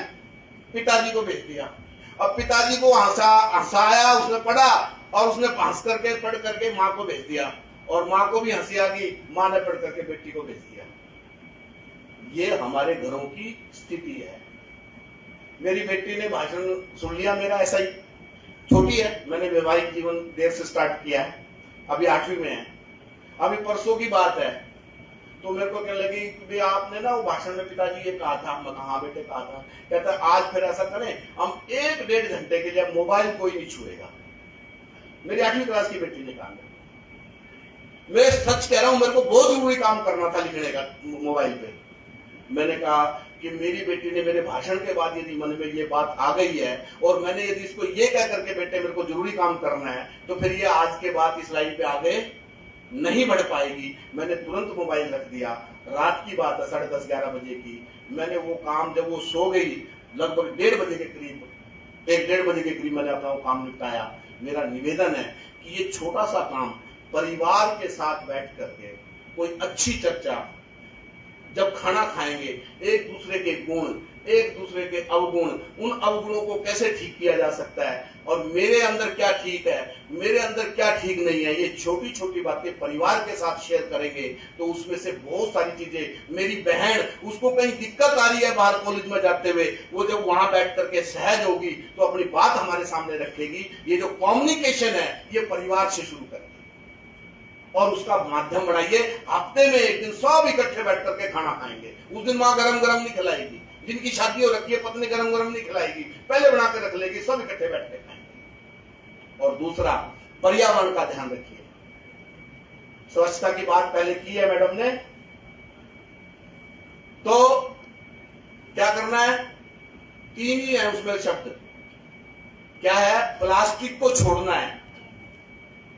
पिताजी को भेज दिया। अब पिताजी को हंसाया, उसने पढ़ा, और उसने हंस करके पढ़ करके माँ को भेज दिया, और माँ को भी हंसी आ गई, माँ ने पढ़ करके बेटी को भेज दिया। ये हमारे घरों की स्थिति है। मेरी बेटी ने भाषण सुन लिया मेरा, ऐसा ही, छोटी है, मैंने वैवाहिक जीवन देर से स्टार्ट किया है, अभी 8वीं में है। अभी परसों की बात है, तो मेरे को कहने लगी कि आपने ना वो भाषण में पिताजी ये कहा था। मैं कहा हाँ बेटे कहा था। कहता आज फिर ऐसा करें, हम 1-1.5 घंटे के लिए मोबाइल कोई नहीं छुएगा। मेरी 8वीं क्लास की बेटी ने कहा। मैं सच कह रहा हूं, मेरे को बहुत जरूरी काम करना था लिखने का मोबाइल पे। मैंने कहा कि मेरी बेटी ने मेरे भाषण के बाद यदि मन में ये बात आ गई है, और मैंने यदि इसको ये कह करके बेटे मेरे को जरूरी काम करना है, तो फिर ये आज के बाद इस लाइन पे आगे नहीं बढ़ पाएगी। मैंने तुरंत मोबाइल रख दिया। रात की बात है, 10:30-11 बजे की। मैंने वो काम, जब वो सो गई लगभग 1:30 बजे के करीब, 1-1:30 बजे के करीब मैंने अपना वो काम निपटाया। मेरा निवेदन है कि ये छोटा सा काम परिवार के साथ बैठ करके कोई अच्छी चर्चा, जब खाना खाएंगे, एक दूसरे के गुण, एक दूसरे के अवगुण, उन अवगुणों को कैसे ठीक किया जा सकता है, और मेरे अंदर क्या ठीक है, मेरे अंदर क्या ठीक नहीं है, ये छोटी छोटी बातें परिवार के साथ शेयर करेंगे तो उसमें से बहुत सारी चीजें, मेरी बहन उसको कहीं दिक्कत आ रही है बाहर कॉलेज में जाते हुए, वो जब वहां बैठ करके सहज होगी तो अपनी बात हमारे सामने रखेगी। ये जो कम्युनिकेशन है ये परिवार से शुरू करेगी, और उसका माध्यम बढ़ाइए। हफ्ते में एक दिन सब इकट्ठे बैठ करके खाना खाएंगे। उस दिन माँ गरम गरम नहीं खिलाएगी, जिनकी शादी हो रखी है पत्नी गरम गरम नहीं खिलाएगी, पहले बना के रख लेगी, सब इकट्ठे बैठ के खाएंगे। और दूसरा, पर्यावरण का ध्यान रखिए। स्वच्छता की बात पहले की है मैडम ने, तो क्या करना है? 3 ही है उसमें शब्द। क्या है? प्लास्टिक को छोड़ना है,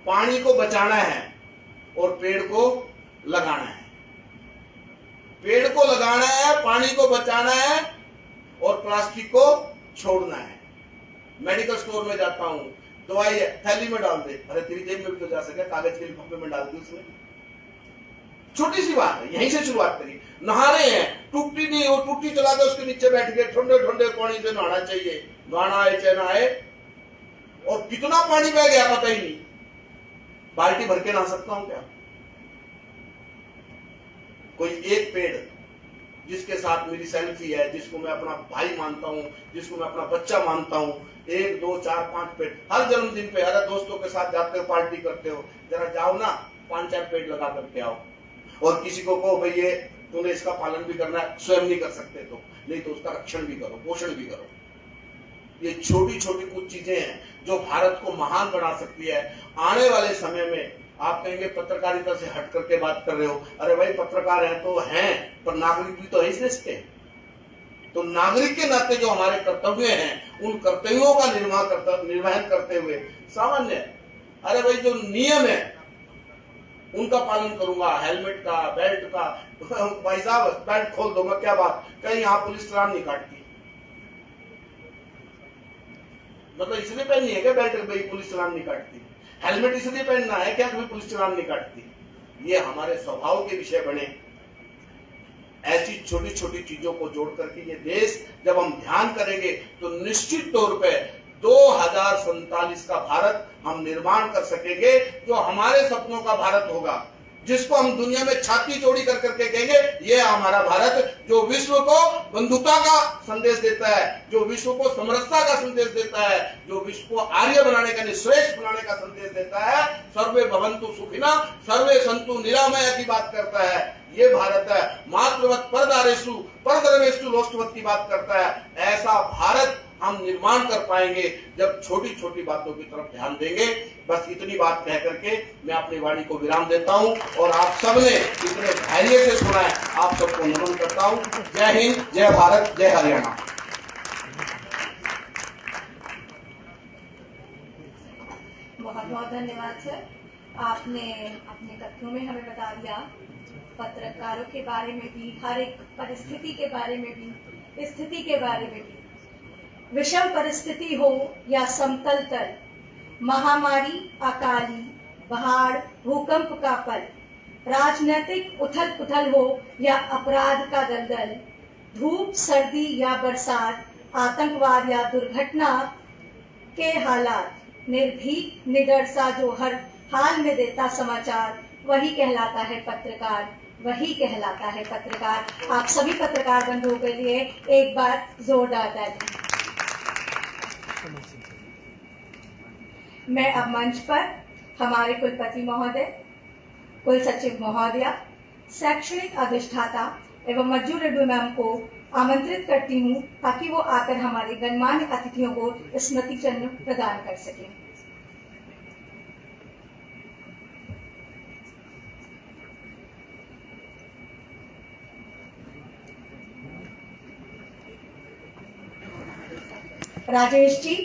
पानी को बचाना है, और पेड़ को लगाना है। पेड़ को लगाना है, पानी को बचाना है, और प्लास्टिक को छोड़ना है। मेडिकल स्टोर में जाता हूं, दवाई थैली में डाल दे, अरे तेरी जेब में भी तो जा सके, कागज के लिफाफे में डाल दे उसमें। छोटी सी बात है, यहीं से शुरुआत करिए। नहा रहे हैं, टूटी नहीं हो, टूटी चला दे, उसके नीचे बैठ के ठंडे ठंडे पानी से नहाना चाहिए। नहाना आए चाहे ना आए, और कितना पानी बह गया पता ही नहीं, बाल्टी भर के नहा सकता हूं क्या? कोई एक पेड़ जिसके साथ मेरी सेल्फी है, जिसको मैं अपना भाई मानता हूं, जिसको मैं अपना बच्चा मानता हूं, 1 2 4 5 पेड़ हर जन्मदिन पे, अरे दोस्तों के साथ जाते हो, पार्टी करते हो, जरा जाओ ना 5-4 पेड़ लगा करके आओ। और किसी को कहो भाई ये तूने इसका पालन भी करना है, स्वयं नहीं कर सकते तो नहीं तो उसका रक्षण भी करो, पोषण भी करो। ये छोटी छोटी कुछ चीजें हैं जो भारत को महान बना सकती है। आने वाले समय में आप कहेंगे पत्रकारिता से हट करके बात कर रहे हो, अरे भाई पत्रकार हैं तो हैं, पर नागरिक भी तो है इस देश के। तो नागरिक के नाते जो हमारे कर्तव्य हैं, उन कर्तव्यों का निर्वहन करते हुए सामान्य, अरे भाई जो नियम है उनका पालन करूंगा, हेलमेट का, बेल्ट का। भाई साहब बेल्ट खोल दो, मैं क्या बात, कहीं यहाँ पुलिस चालान नहीं काटती, मतलब इसलिए पहननी है क्या बेल्ट, भाई पुलिस चालान नहीं काटती? हेलमेट इसलिए पहनना है क्या कोई पुलिस चालान नहीं काटती? ये हमारे स्वभाव के विषय बने। ऐसी छोटी छोटी चीजों को जोड़ करके ये देश जब हम ध्यान करेंगे तो निश्चित तौर पे 2047 का भारत हम निर्माण कर सकेंगे, जो हमारे सपनों का भारत होगा, जिसको हम दुनिया में छाती जोड़ी कर करके कहेंगे ये हमारा भारत, जो विश्व को बंधुता का संदेश देता है, जो विश्व को समरसता का संदेश देता है, जो विश्व को आर्य बनाने का, श्रेष्ठ बनाने का संदेश देता है, सर्वे भवन्तु सुखिनः सर्वे सन्तु निरामया की बात करता है। ये भारत है, मातृवत् परदारेषु परधर्मेषु लोष्टवत् की बात करता है। ऐसा भारत हम निर्माण कर पाएंगे जब छोटी छोटी बातों की तरफ ध्यान देंगे। बस इतनी बात कह करके मैं अपनी वाणी को विराम देता हूं, और आप सबने इतने धैर्य से सुना है, आप सबको नमन करता हूं। जय हिंद, जय भारत, जय हरियाणा।
बहुत बहुत धन्यवाद सर, आपने अपने कथनों में हमें बता दिया पत्रकारों के बारे में भी, हर एक परिस्थिति के बारे में भी, स्थिति के बारे में भी। विषम परिस्थिति हो या समतल तल, महामारी, अकाली, बाढ़, भूकंप का पल, राजनीतिक उथल पुथल हो या अपराध का दलदल, धूप, सर्दी या बरसात, आतंकवाद या दुर्घटना के हालात, निर्भीक निडर सा जो हर हाल में देता समाचार, वही कहलाता है पत्रकार, वही कहलाता है पत्रकार। आप सभी पत्रकार बंधुओं के लिए एक बार जोरदार ताली। मैं अब मंच पर हमारे कुलपति महोदय, कुल सचिव महोदया, शैक्षणिक अधिष्ठाता एवं मज्जू रेड्डी मैम को आमंत्रित करती हूँ ताकि वो आकर हमारे गणमान्य अतिथियों को स्मृति चिन्ह प्रदान कर सकें। राजेश जी,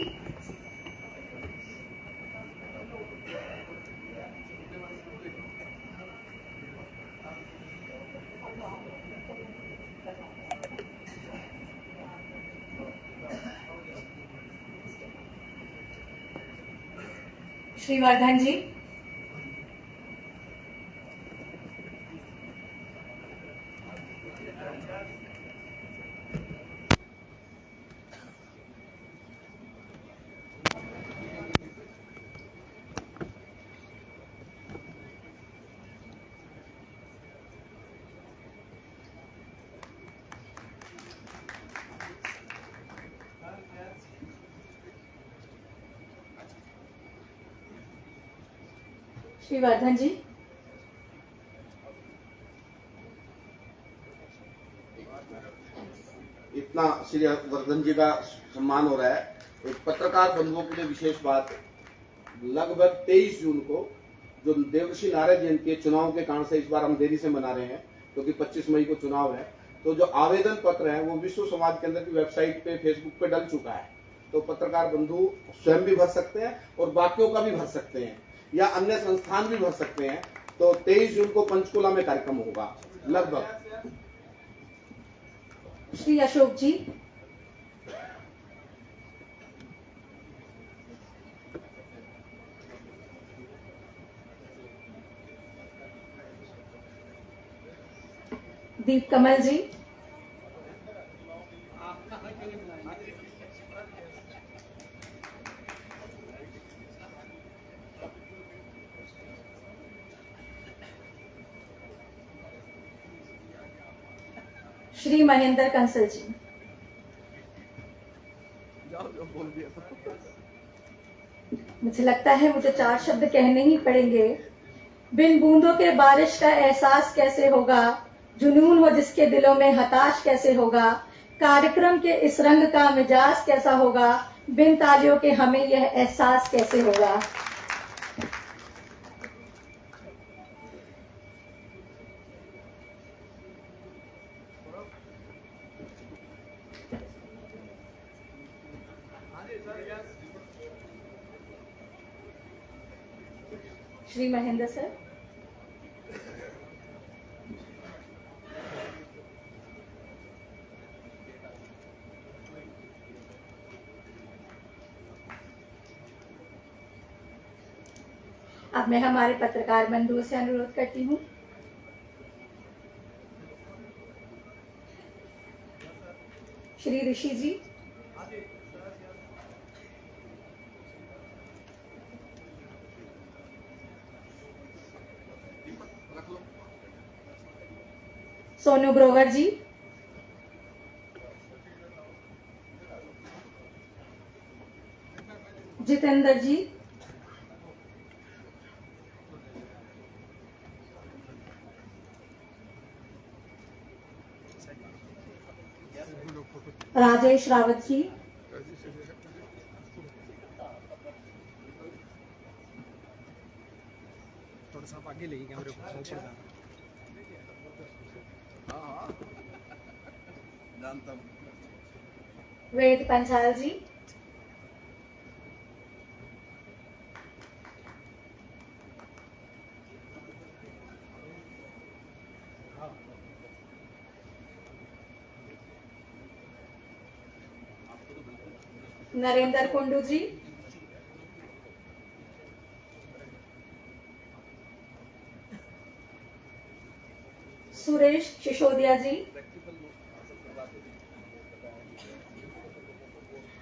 श्रीवर्धन जी, श्रीवर्धन जी,
इतना श्री वर्धन जी का सम्मान हो रहा है। एक पत्रकार बंधुओं के लिए विशेष बात, लगभग 23 जून को जो देवर्षि नारद जयंती के चुनाव के कारण से इस बार हम देरी से मना रहे हैं, क्योंकि 25 मई को चुनाव है, तो जो आवेदन पत्र है वो विश्व समाज केंद्र की वेबसाइट पे, फेसबुक पे डल चुका है। तो पत्रकार बंधु स्वयं भी भर सकते हैं और बाकियों का भी भर सकते हैं, या अन्य संस्थान भी भर सकते हैं। तो 23 जून को पंचकुला में कार्यक्रम होगा लगभग।
श्री अशोक जी, दीप कमल जी, श्री महेंद्र कंसल जी, मुझे लगता है मुझे 4 शब्द कहने ही पड़ेंगे। बिन बूंदों के बारिश का एहसास कैसे होगा, जुनून हो जिसके दिलों में हताश कैसे होगा, कार्यक्रम के इस रंग का मिजाज कैसा होगा, बिन तालियों के हमें यह एहसास कैसे होगा। श्री महेंद्र सर, अब मैं हमारे पत्रकार बंधुओं से अनुरोध करती हूँ श्री ऋषि जी, सोनू ग्रोवर जी, जितेंद्र जी, राजेश रावत जी,
थोड़ा सा आगे लेंगे कैमरे को।
वेद पंचाल जी, नरेंद्र कुंडू जी, सुरेश सिसोदिया जी,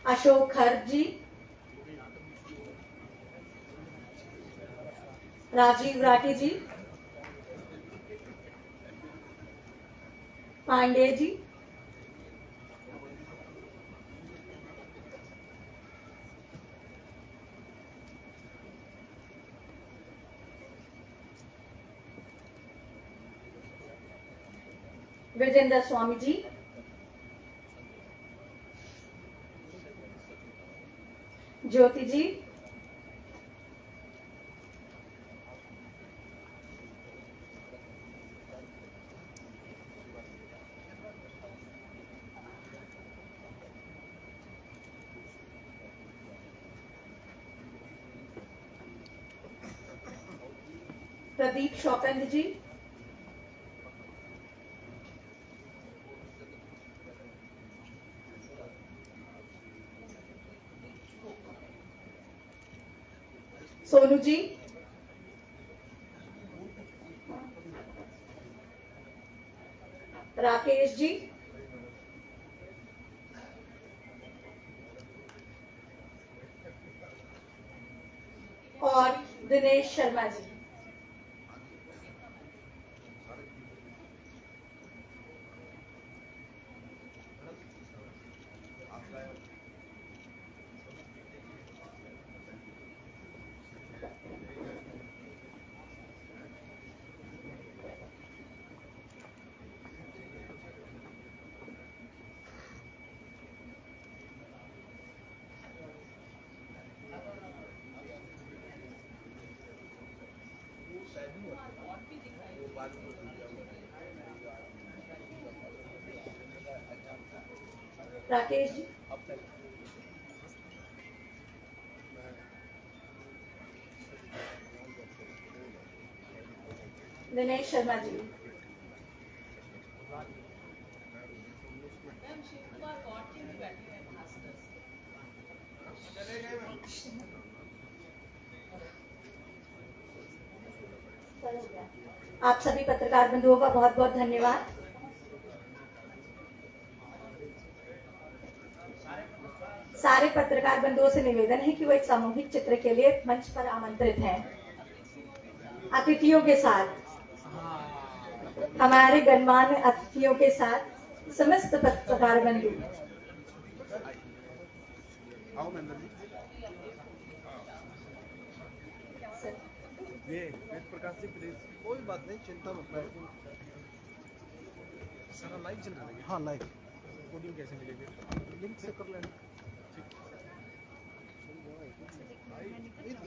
अशोक खर्ग जी, राजीव राठी जी, पांडे जी, विजेंद्र स्वामी जी, ज्योति जी, प्रदीप शौकंद जी, सोनू जी, राकेश जी, और दिनेश शर्मा जी। राकेश जी, दिनेश शर्मा जी, आप सभी पत्रकार बंधुओं का बहुत बहुत धन्यवाद। हमारे पत्रकार बंधुओं से निवेदन है कि वो एक सामूहिक चित्र के लिए मंच पर आमंत्रित हैं अतिथियों के साथ, हमारे गणमान्य अतिथियों के साथ समस्त पत्रकार बंधु।
प्रकाश जी प्लीज, कोई बात नहीं, चिंता मत करो। सारा लाइव चल रहा है? हाँ लाइव। कोडिंग कैसे मिलेगी? लिंक से कर लेना।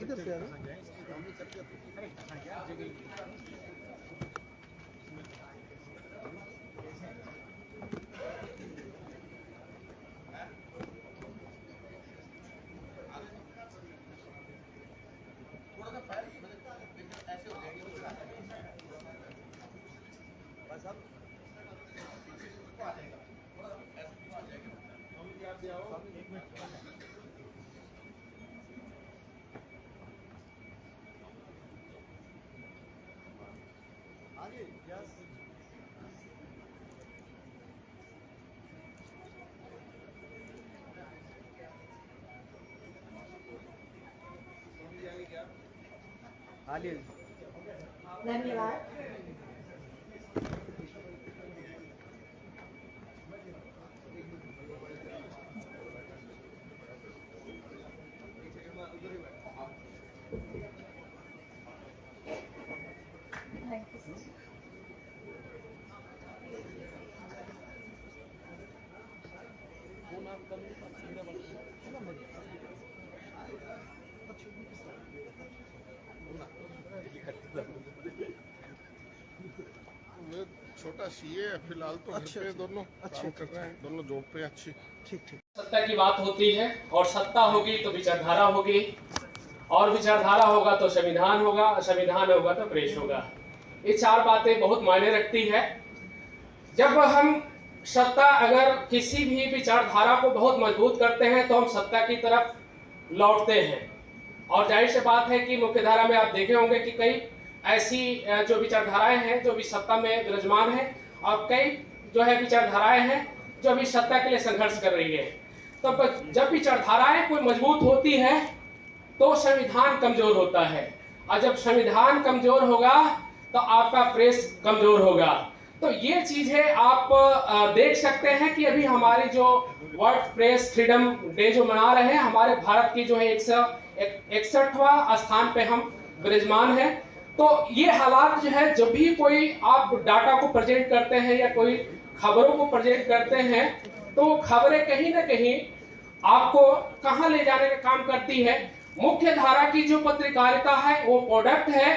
इधर से आ रहा है।
धन्यवाद।
छोटा सीए है फिलहाल तो घर पे दोनों काम कर रहे हैं, दोनों जॉब पे अच्छी।
ठीक।
सत्ता की बात होती है और सत्ता होगी तो विचारधारा होगी और विचारधारा होगा तो संविधान होगा, संविधान होगा तो प्रेस होगा। ये चार बातें बहुत मायने रखती है। जब हम सत्ता अगर किसी भी विचारधारा को बहुत मजबूत करते हैं तो हम सत्ता की तरफ लौटते हैं। और जाहिर सी बात है कि मुख्य धारा में आप देखे होंगे कि कई ऐसी जो विचारधाराएं हैं जो भी सत्ता में विराजमान है और कई जो है विचारधाराएं हैं जो अभी सत्ता के लिए संघर्ष कर रही है। तो जब विचारधाराएं कोई मजबूत होती है तो संविधान कमजोर होता है और जब संविधान कमजोर होगा तो आपका प्रेस कमजोर होगा। तो ये चीजें आप देख सकते हैं कि अभी हमारी जो वर्ल्ड प्रेस फ्रीडम डे जो मना रहे हैं, हमारे भारत की जो है 161वां स्थान पे हम विराजमान है। तो ये हालात जो है जब भी कोई आप डाटा को प्रेजेंट करते हैं या कोई खबरों को प्रेजेंट करते हैं तो खबरें कहीं ना कहीं आपको कहां ले जाने का काम करती है। मुख्य धारा की जो पत्रकारिता है वो प्रोडक्ट है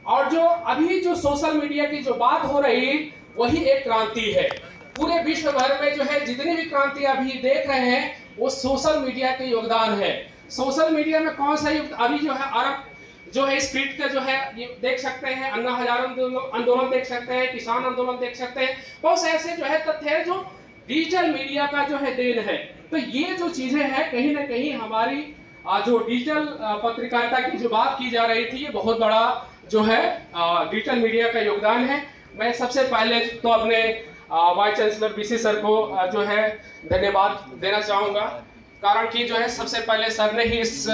और जो अभी जो सोशल मीडिया की जो बात हो रही वही एक क्रांति है। पूरे विश्व भर में जो है जितनी भी क्रांति अभी देख रहे हैं वो सोशल मीडिया के योगदान है। सोशल मीडिया में कौन सा अभी जो है अरब जो है स्प्रिट का जो है ये देख सकते हैं, अन्ना हजारों आंदोलन देख सकते हैं, किसान आंदोलन देख सकते हैं, बहुत से ऐसे जो है तथ्य है जो डिजिटल मीडिया का जो है देन है। तो ये जो चीजें हैं कहीं ना कहीं हमारी जो डिजिटल पत्रकारिता की जो बात की जा रही थी ये बहुत बड़ा जो है डिजिटल मीडिया का योगदान है। मैं सबसे पहले तो अपने वाइस चांसलर बीसी सर को जो है धन्यवाद देना चाहूंगा, कारण कि जो है सबसे पहले सर ने ही इस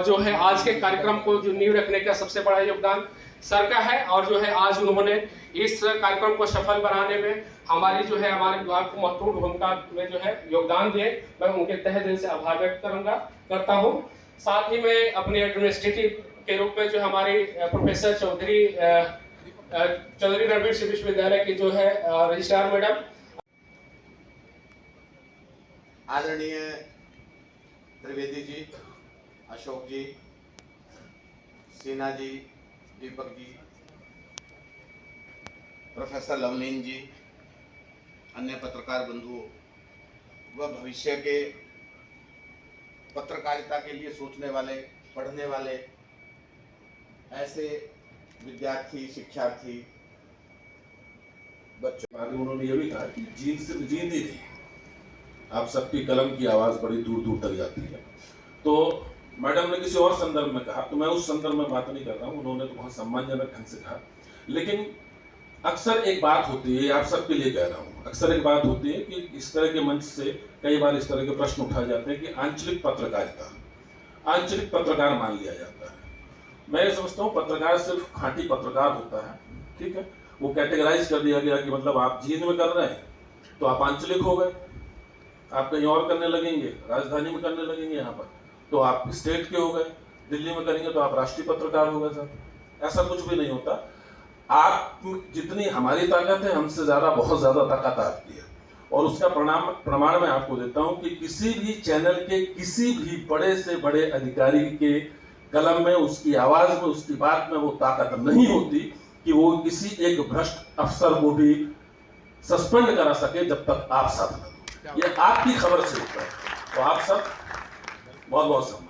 जो है आज के कार्यक्रम को जो नींव रखने का सबसे बड़ा योगदान सर का है और जो है आज उन्होंने इस कार्यक्रम को सफल बनाने में हमारी जो है हमारे विभाग को महत्वपूर्ण भूमिका में जो है योगदान दिए। मैं उनके तहे दिल से आभार व्यक्त करता हूँ। साथ ही मैं अपने एडमिनिस्ट्रेटिव के रूप में जो हमारी प्रोफेसर चौधरी रणवीर सिंह विश्वविद्यालय की जो है रजिस्ट्रार मैडम,
आदरणीय त्रिवेदी जी, अशोक जी, सिन्हा जी, दीपक जी, प्रोफेसर लवलीन जी, अन्य पत्रकार बंधुओं व भविष्य के पत्रकारिता के लिए सोचने वाले, पढ़ने वाले ऐसे विद्यार्थी, शिक्षार्थी, बच्चों।
आगे उन्होंने ये भी कहा कि जीत सिर्फ जीत ही नहीं, आप सबकी कलम की आवाज बड़ी दूर दूर तक जाती है। तो मैडम ने किसी और संदर्भ में कहा, तो मैं उस संदर्भ में बात नहीं कर रहा हूँ, उन्होंने तो बहुत सम्मानजनक ढंग से कहा। लेकिन अक्सर एक बात होती है, आप सबके लिए कह रहा हूँ, अक्सर एक बात होती है कि इस तरह के मंच से कई बार इस तरह के प्रश्न उठाए जाते हैं कि आंचलिक पत्रकारिता, आंचलिक पत्रकार मान लिया जाता है। मैं समझता हूँ पत्रकार सिर्फ खांटी पत्रकार होता है, ठीक है। वो कैटेगराइज कर दिया गया कि मतलब आप जींद में कर रहे हैं तो आप आंचलिक हो गए, आप कहीं और करने लगेंगे, राजधानी में करने लगेंगे यहाँ पर तो आप स्टेट के हो गए, दिल्ली में करेंगे तो आप राष्ट्रीय पत्रकार हो गए। सर ऐसा कुछ भी नहीं होता। आप जितनी हमारी ताकत है, हमसे ज्यादा बहुत ज्यादा ताकत आपकी है, और उसका प्रमाण मैं आपको देता हूं कि किसी भी चैनल के किसी भी बड़े से बड़े अधिकारी के कलम में, उसकी आवाज में, उसकी बात में वो ताकत नहीं होती कि वो किसी एक भ्रष्ट अफसर को भी सस्पेंड करा सके जब तक आप साथ न दो। ये आपकी खबर से होता है। तो आप सब बहुत बहुत सम्मान।